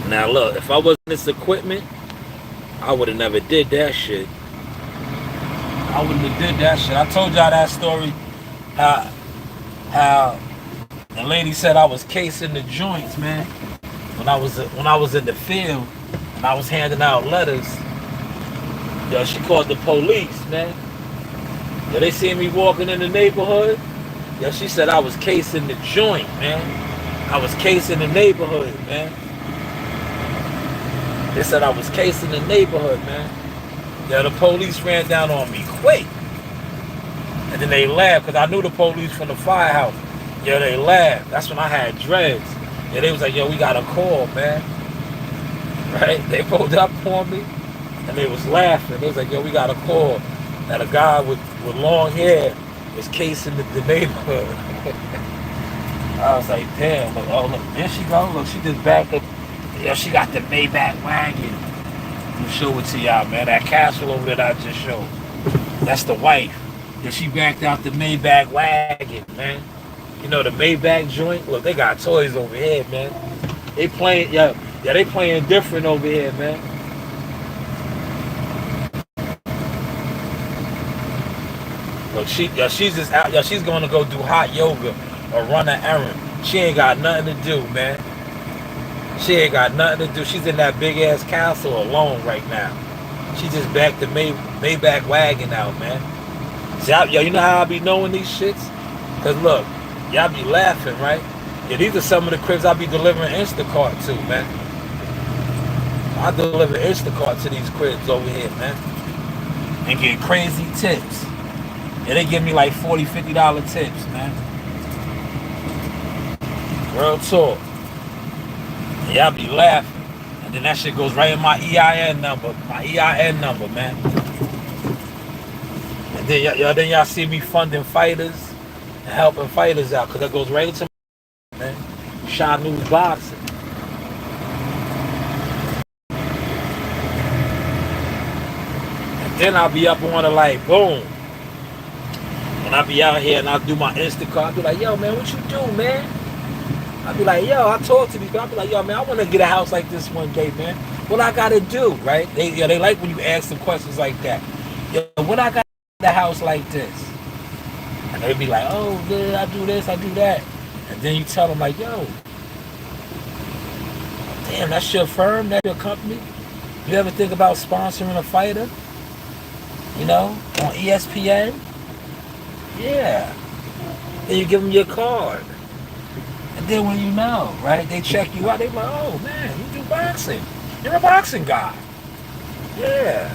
Now look, if I wasn't this equipment, I would have never did that shit. I wouldn't have did that shit. I told y'all that story, how the lady said I was casing the joints, man. When I was in the field and I was handing out letters, yo, she called the police, man. Yo, they seen me walking in the neighborhood. Yo, she said I was casing the joint, man. I was casing the neighborhood, man. They said I was casing the neighborhood, man. Yeah, the police ran down on me quick. And then they laughed, because I knew the police from the firehouse. Yeah, they laughed. That's when I had dreads. Yeah, they was like, yo, we got a call, man. Right? They pulled up on me, and they was laughing. They was like, yo, we got a call that a guy with long hair was casing the neighborhood. I was like, damn. Look, oh, look, there she go. Look, she just backed up. Yo, she got the Maybach wagon. I'll show it to y'all, man. That castle over there that I just showed. That's the wife. Yeah, she backed out the Maybach wagon, man. You know the Maybach joint? Look, they got toys over here, man. They playing, they playing different over here, man. Look, she's just out. She's gonna go do hot yoga or run an errand. She ain't got nothing to do, man. She ain't got nothing to do. She's in that big ass castle alone right now. She just backed the Maybach wagon out, man. See, you know how I be knowing these shits? Cause look, y'all be laughing, right? Yeah, these are some of the cribs I be delivering Instacart to, man. I deliver Instacart to these cribs over here, man. And get crazy tips. Yeah, they give me like $40, $50 tips, man. Real talk. Y'all be laughing. And then that shit goes right in my EIN number. My EIN number, man. And then y'all see me funding fighters and helping fighters out. Because that goes right into my, man. Shot News Boxing. And then I'll be up on it like, boom. When I be out here and I do my Instacart, I'll be like, yo, man, what you do, man? I'll be like, yo, I talk to these people. I'll be like, yo, man, I want to get a house like this one day, man. What I got to do, right? They like when you ask them questions like that. Yo, what I got to get a house like this? And they be like, oh, yeah, I do this, I do that. And then you tell them like, yo, damn, that's your firm, that's your company? You ever think about sponsoring a fighter? You know, on ESPN? Yeah. Then you give them your card. And then when you know, right, they check you out, they like, oh man, you do boxing. You're a boxing guy. Yeah.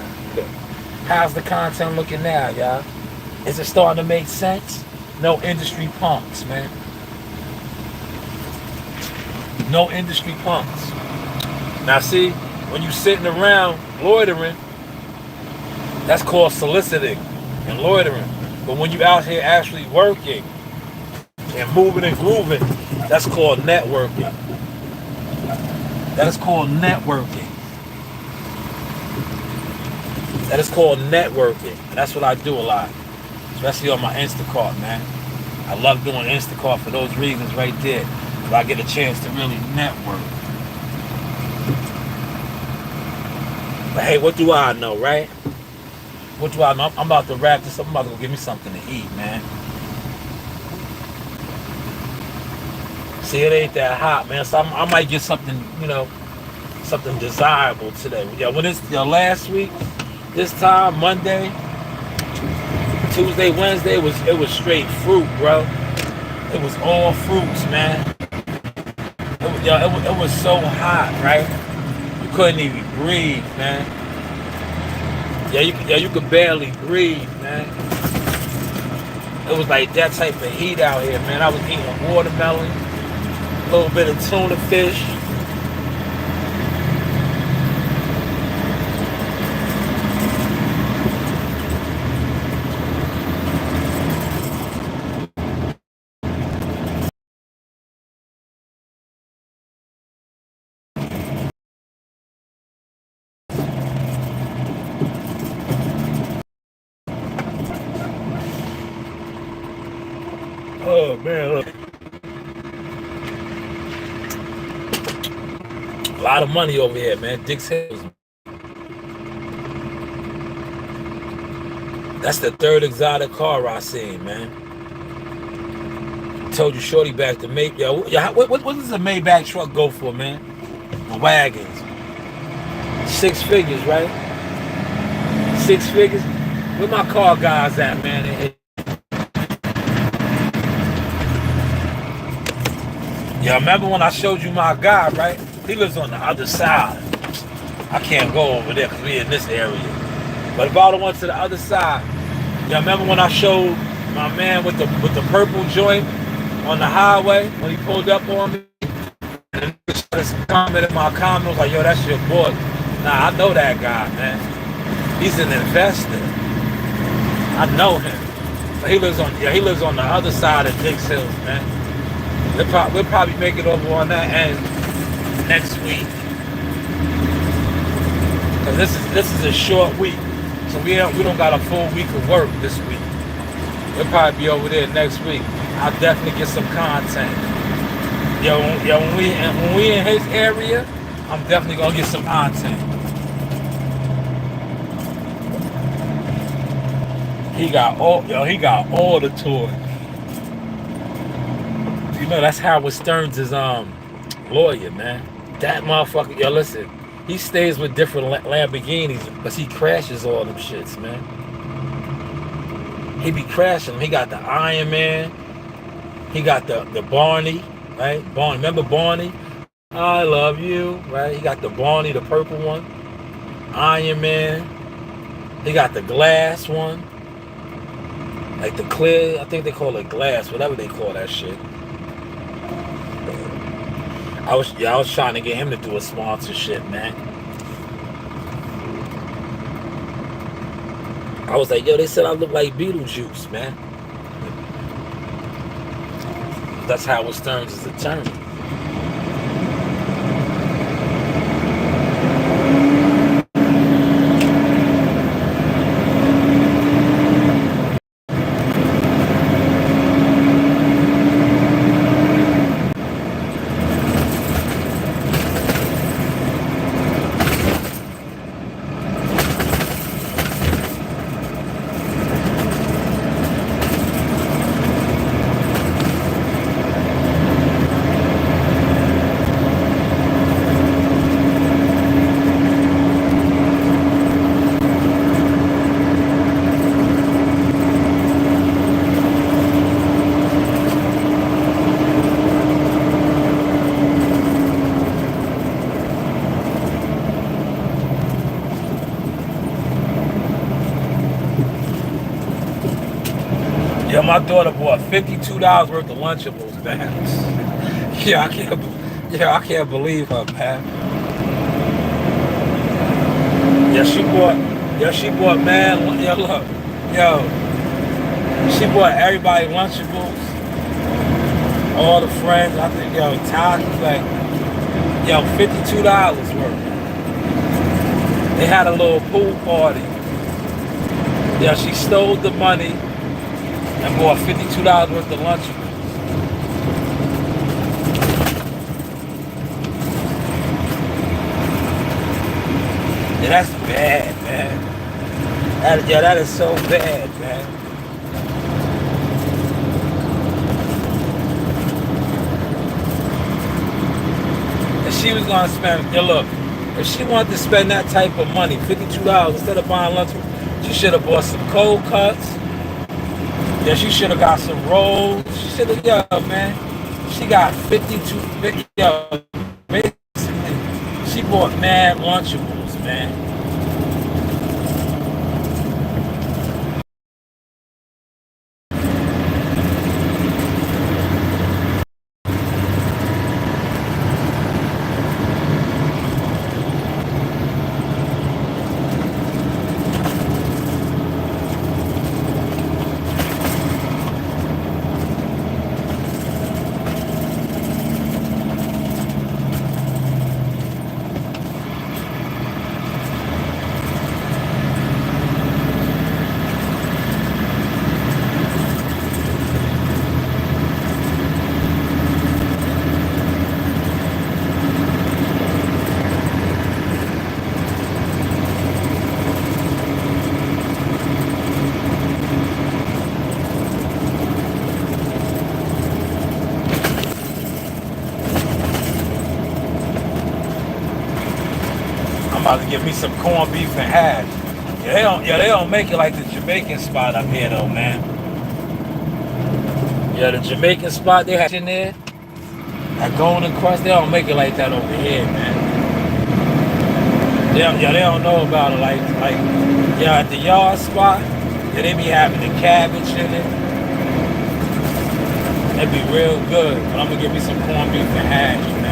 How's the content looking now, y'all? Is it starting to make sense? No industry punks, man. No industry punks. Now see, when you sitting around loitering, that's called soliciting and loitering. But when you out here actually working and moving and grooving, that's called networking. That is called networking. That is called networking. And that's what I do a lot. Especially on my Instacart, man. I love doing Instacart for those reasons right there. So I get a chance to really network. But hey, what do I know, right? What do I know? I'm about to wrap this up. I'm about to go get me something to eat, man. See, it ain't that hot, man. So I might get something, you know, something desirable today. Yeah, when it's last week, This time, Monday, Tuesday, Wednesday, it was straight fruit, bro. It was all fruits, man. It was so hot, right? You couldn't even breathe, man. You could barely breathe, man. It was like that type of heat out here, man. I was eating watermelon, a little bit of tuna fish. Oh man, look. A lot of money over here, man. Dick's Hills. That's the third exotic car I seen, man. Told you shorty back to Maybach. Yo, what does a Maybach truck go for, man? The wagons. 6 figures, right? 6 figures. Where my car guys at, man? Yeah, remember when I showed you my guy, right? He lives on the other side. I can't go over there because we're in this area. But if I would have went to the other side, yeah, remember when I showed my man with the purple joint on the highway when he pulled up on me? And he started commenting my comment, was like, yo, that's your boy. Nah, I know that guy, man. He's an investor. I know him. But he lives on the other side of Dix Hills, man. We'll probably make it over on that end next week. Cause this is a short week, so we don't got a full week of work this week. We'll probably be over there next week. I'll definitely get some content. When we in his area, I'm definitely gonna get some content. He got all the toys. You know, that's Howard Stern's lawyer, man. That motherfucker, yo, listen, he stays with different Lamborghinis because he crashes all them shits, man. He be crashing them. He got the Iron Man. He got the Barney, right? Barney, remember Barney? I love you, right? He got the Barney, the purple one. Iron Man. He got the glass one. Like the clear, I think they call it glass, whatever they call that shit. I was trying to get him to do a sponsorship, man. I was like, yo, they said I look like Beetlejuice, man. That's Howard Stern's attorney. Yo, my daughter bought $52 worth of Lunchables bags. I can't believe her, man. She bought, man, she bought everybody Lunchables. All the friends, I think, Todd was like, $52 worth. They had a little pool party. She stole the money and bought $52 worth of Lunchables. Yeah, that's bad, man. That is so bad, man. And she was gonna spend, look, If she wanted to spend that type of money, $52, instead of buying lunch, she should have bought some cold cuts. Yeah, she should have got some rolls. She should have, yo, man. She got 50, yo, basically, she bought mad Lunchables, man. I'm about to give me some corned beef and hash. Yeah, they don't make it like the Jamaican spot up here though, man. Yeah, the Jamaican spot they have in there, that Golden Crust, they don't make it like that over here, man. They don't know about it like yeah, at the Yall spot, yeah, they be having the cabbage in it. That'd be real good. But I'm gonna give me some corned beef and hash, man.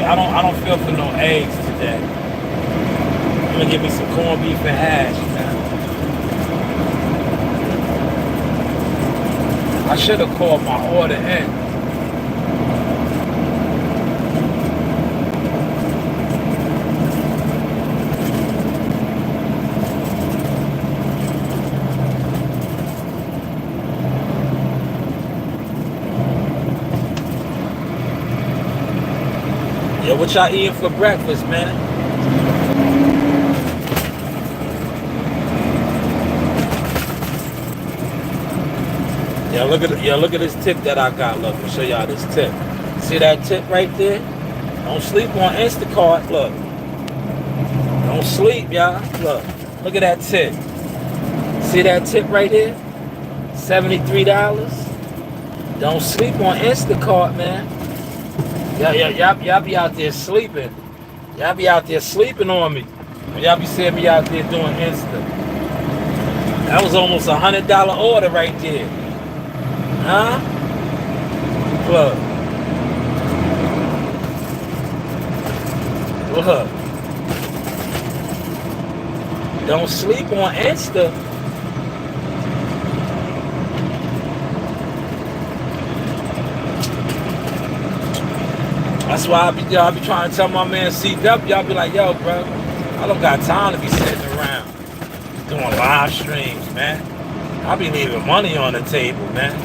I don't feel for no eggs today. I'm gonna give me some corned beef and hash, man. I should have called my order in. Yo, what y'all eating for breakfast, man? Look at this tip that I got. Look, I'll show y'all this tip. See that tip right there? Don't sleep on Instacart. Look. Don't sleep, y'all. Look at that tip. See that tip right there? $73. Don't sleep on Instacart, man. Y'all be out there sleeping. Y'all be out there sleeping on me. Y'all be seeing me out there doing Insta. That was almost $100 order right there. Huh? Look. Look. Don't sleep on Insta. That's why I be trying to tell my man CW. Y'all be like, yo, bro, I don't got time to be sitting around doing live streams, man. I be leaving money on the table, man.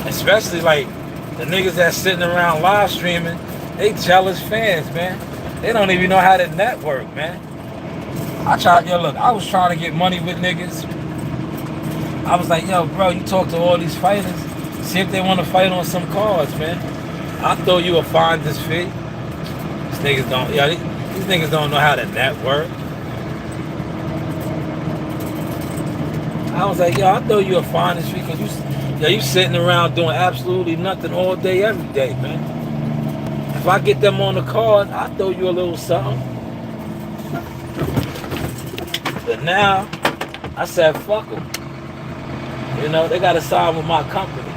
Especially like the niggas that's sitting around live streaming, they jealous fans, man. They don't even know how to network, man. I was trying to get money with niggas. I was like, yo, bro, you talk to all these fighters, see if they want to fight on some cards, man. I'll throw you a finder's fee. These niggas don't know how to network. I was like, yo, I'll throw you a finder's fee because you sitting around doing absolutely nothing all day, every day, man. If I get them on the card, I'll throw you a little something. But now, I said, fuck them. You know, they got to sign with my company.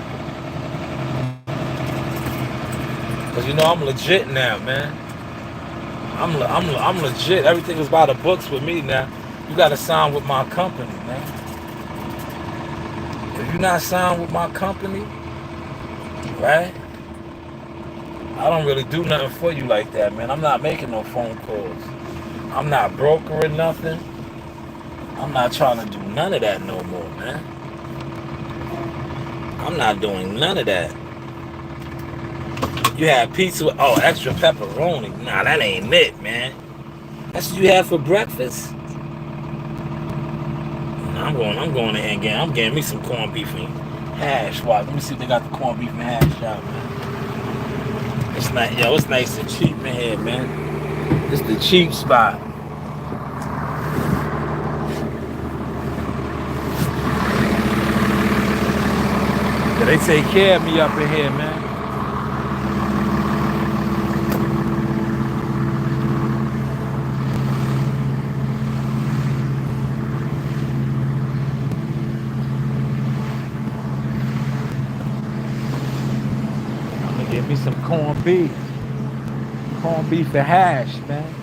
Cause you know I'm legit now, man. I'm legit. Everything is by the books with me now. You gotta sign with my company, man. If you're not signed with my company, right? I don't really do nothing for you like that, man. I'm not making no phone calls. I'm not brokering nothing. I'm not trying to do none of that no more, man. I'm not doing none of that. You had pizza with, extra pepperoni. Nah, that ain't it, man. That's what you had for breakfast. Nah, I'm going ahead and I'm getting me some corned beef and hash. Watch, let me see if they got the corned beef and hash out, man. It's not, yo, it's nice and cheap in here, man. It's the cheap spot. Yeah, they take care of me up in here, man. I'm gonna get me some corned beef. Corned beef and hash, man.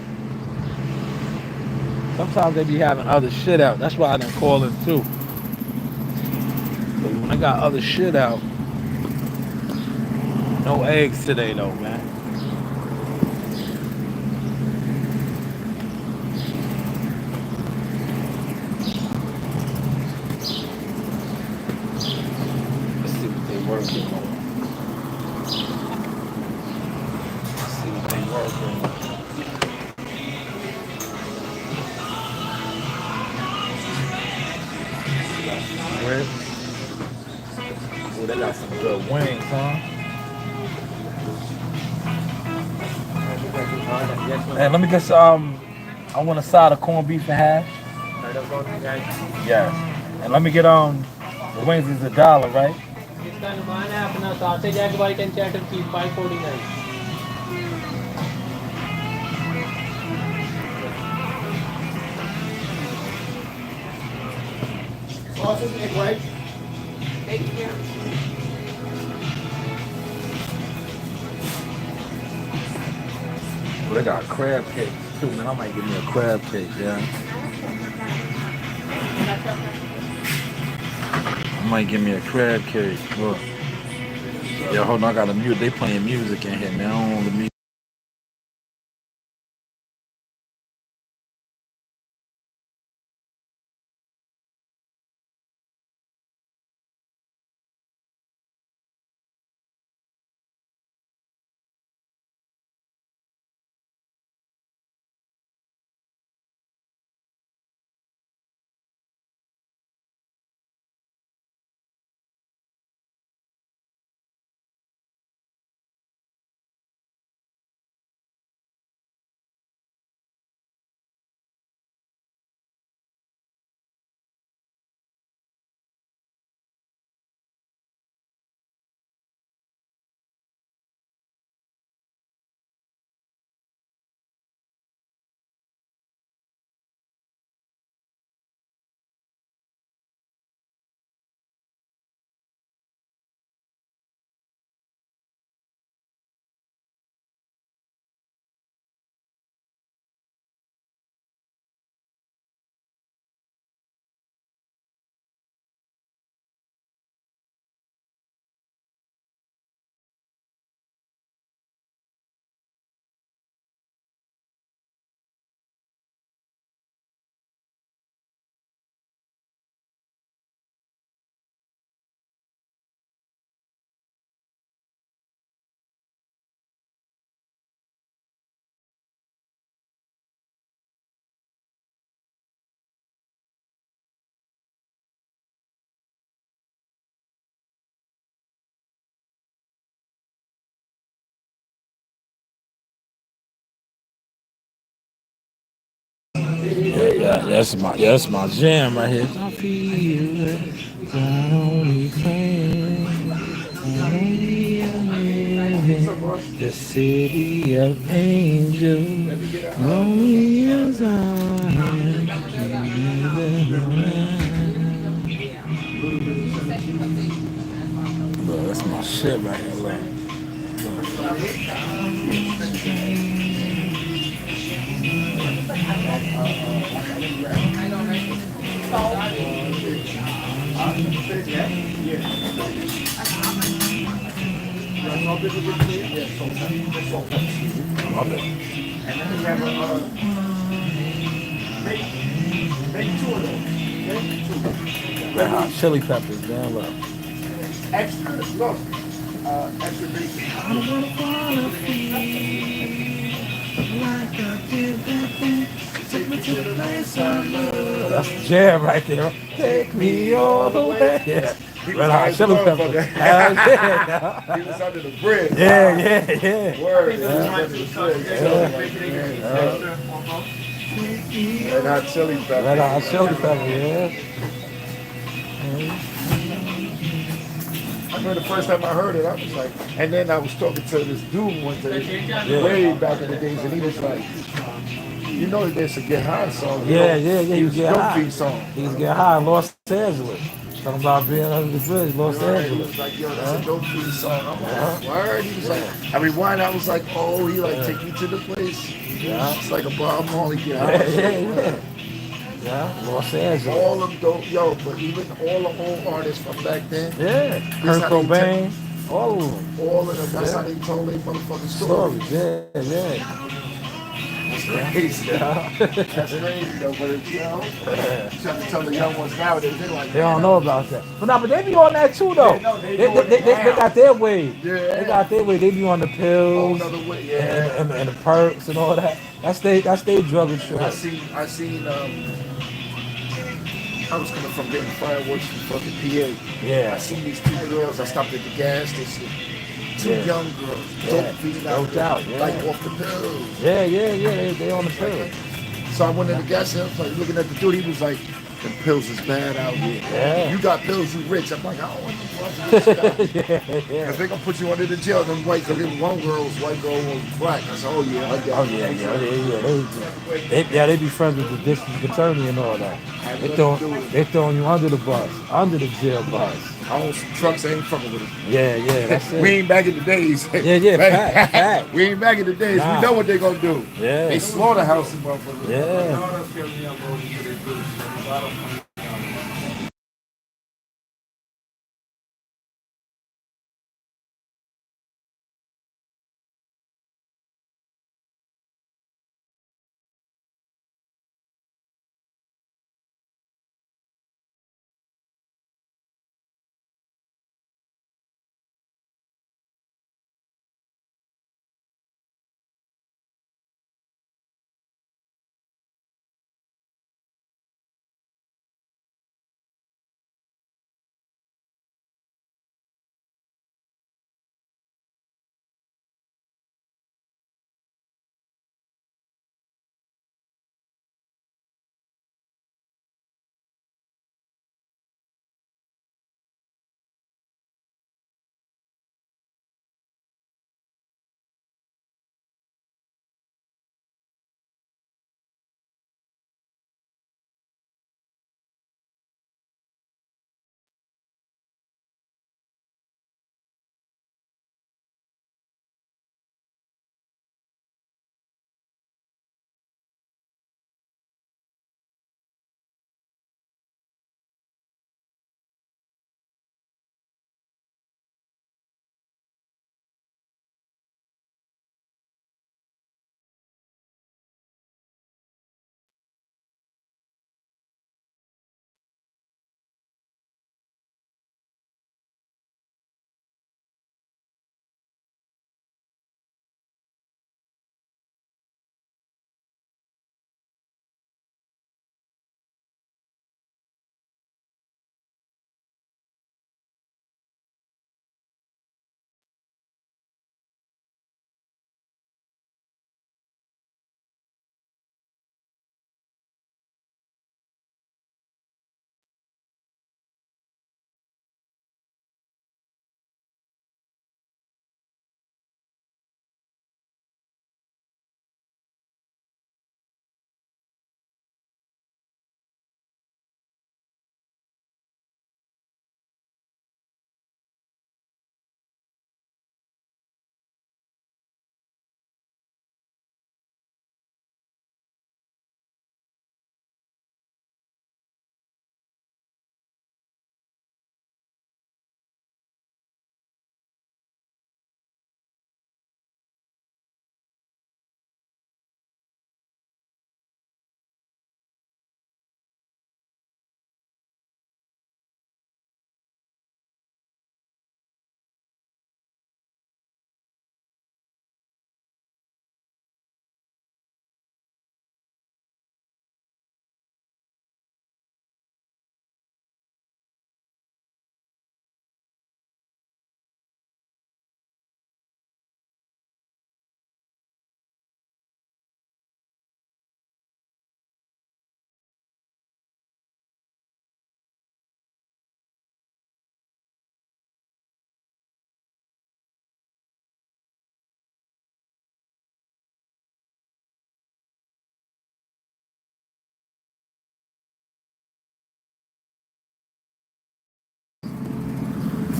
Sometimes they be having other shit out. That's why I done call it too. But when I got other shit out, no eggs today though, man. Let's see what they working on. Let's see what they working on. Where? Oh, they got some good wings, huh? Hey, let me get some. I want a side of corned beef and hash. Yes. And let me get the wings is $1, right? इसका अनुमान है अपना sausage egg white and cheddar cheese 549. Sausage egg white. Thank you. Well, they got crab cakes too, man. I might give me a crab cake, yeah. I might give me a crab cake. Look. Yeah, hold on, I got a mute. They playing music in here, man. I don't want the music. Yeah, that's my jam right here. I feel it. I only claim the city of angels. Lonely as I am. Bro, that's my shit right here, like. Red hot chili peppers, damn look. Extra, look. Extra bacon. That's the jam right there. Take me all the way. Yeah. He was Red high Hot as a Chili Peppers. motherfucker. Hell yeah. He was under the bridge. Yeah, yeah. Word. He was under the bridge. Red Hot Chili Peppers. Red Hot Chili Peppers, yeah. I remember the first time I heard it, I was like, and then I was talking to this dude one day, way back in the days, and he was like, you know that there's a Get High song. You Yeah, know, yeah, yeah. He was a get dope high. fiend song. He was getting high in Los Angeles. Talking about being under the bridge, Los Right, he Angeles. was like, yo, that's a dope fiend song. I'm like, word? He was like, I rewind, I was like, oh, he like, take me to the place. Yeah. It's like a Bob Marley Get Yeah, High. yeah, yeah. Yeah, Los Angeles. All them dope, yo, but even all the old artists from back then, Yeah, This Kurt how they Cobain, all of them. all of them, that's how they told their motherfucking stories. Stories, yeah, yeah. That's crazy. Yeah. That's crazy though, but it's, you know, trying to tell the young ones nowadays, they're like, They don't know about that. But no, but they be on that too though. Yeah, no, they They doing it now. got their way. Yeah. They got their way. They be on the oh, pills another way, yeah. and the perks and all that. That's they drug and shit. I seen, I was coming from getting fireworks from fucking PA. Yeah. I seen these two girls, I stopped at the gas station. Two Yeah. young girls, Yeah. dope feeding out, Doped out, yeah. like off the pills. Yeah, yeah, yeah. They on the pills. So I went in the gas station, I was like looking at the dude, he was like, the pills is bad out here. Yeah. You got pills, you rich. I'm like, I don't want them drugs. Yeah, yeah. Because they gonna put you under the jail. Them white, because one white girl was black. I said, oh yeah, I got Oh it. yeah, yeah. They be friends with the district attorney and all that. They throwing you under the bus, under the jail bus. I own some trucks, I ain't fucking with them. Yeah, yeah, that's it. We ain't back in the days. Yeah, yeah, fact. We ain't back in the days. Nah. We know what they gonna do. Yeah. They slaughterhouses, motherfuckers. Yeah.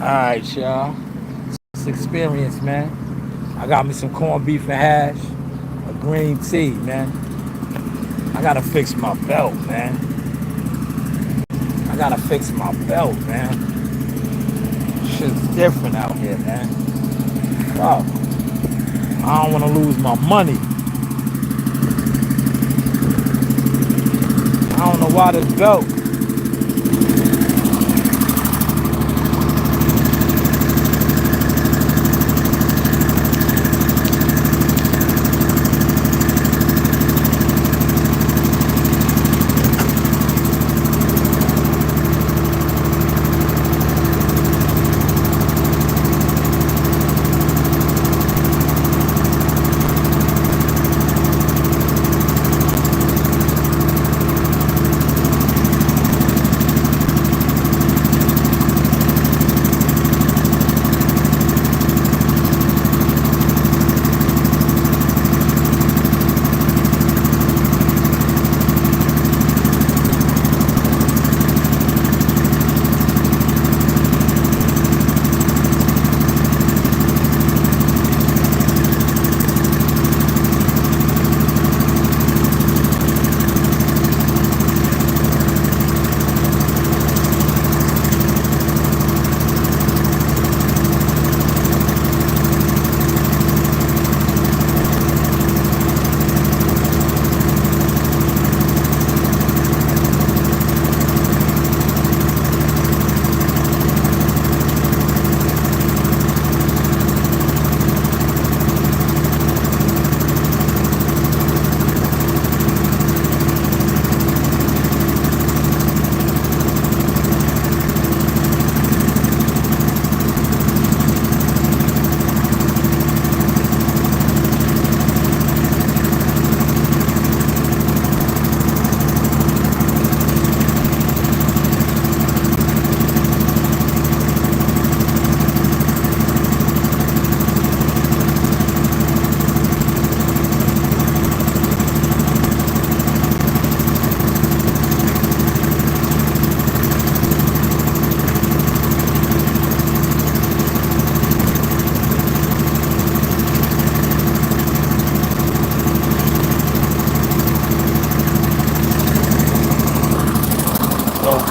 Alright, y'all. It's experience, man. I got me some corned beef and hash, a green tea, man. I gotta fix my belt, man. I gotta fix my belt, man. Shit's different out here, man. Fuck. I don't wanna lose my money. I don't know why this belt.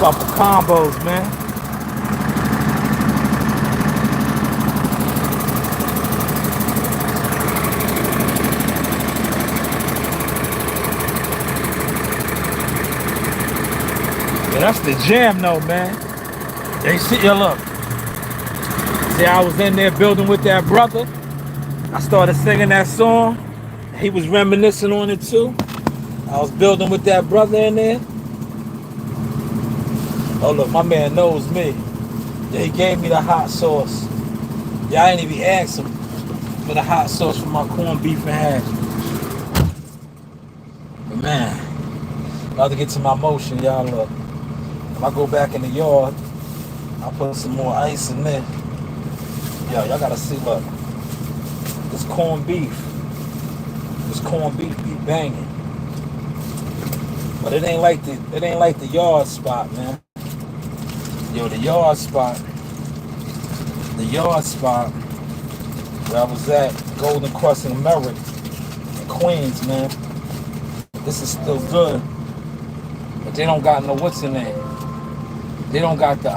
Couple combos, man. Yeah, that's the jam though, man. They see you look. See, I was in there building with that brother. I started singing that song. He was reminiscing on it too. I was building with that brother in there. Oh look, my man knows me. Yeah, he gave me the hot sauce. Yeah, I ain't even asked him for the hot sauce for my corned beef and hash. But man, about to get to my motion, y'all. Look, if I go back in the yard, I'll put some more ice in there. Yo, y'all gotta see, look. This corned beef be banging. But it ain't like the yard spot, man. Yo, the yard spot where I was at, Golden Cross in Merritt, in Queens, man. This is still good. But they don't got no what's in there. They don't got the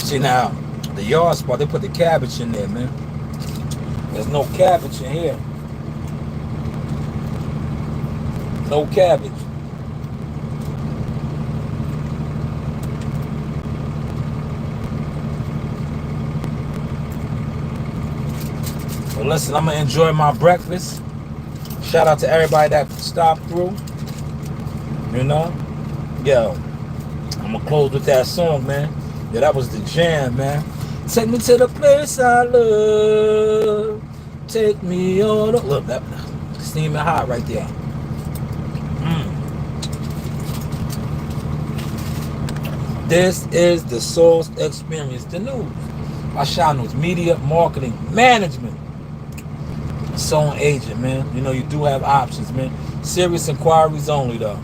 See now, the yard spot, they put the cabbage in there, man. There's no cabbage in here. No cabbage. Well, listen, I'm gonna enjoy my breakfast. Shout out to everybody that stopped through. You know? Yo, I'm gonna close with that song, man. Yeah, that was the jam, man. Take me to the place I love. Take me on. Look, that steaming hot right there. This is the Source Experience, the news. My channel's media marketing management. Song agent, man. You know, you do have options, man. Serious inquiries only, though.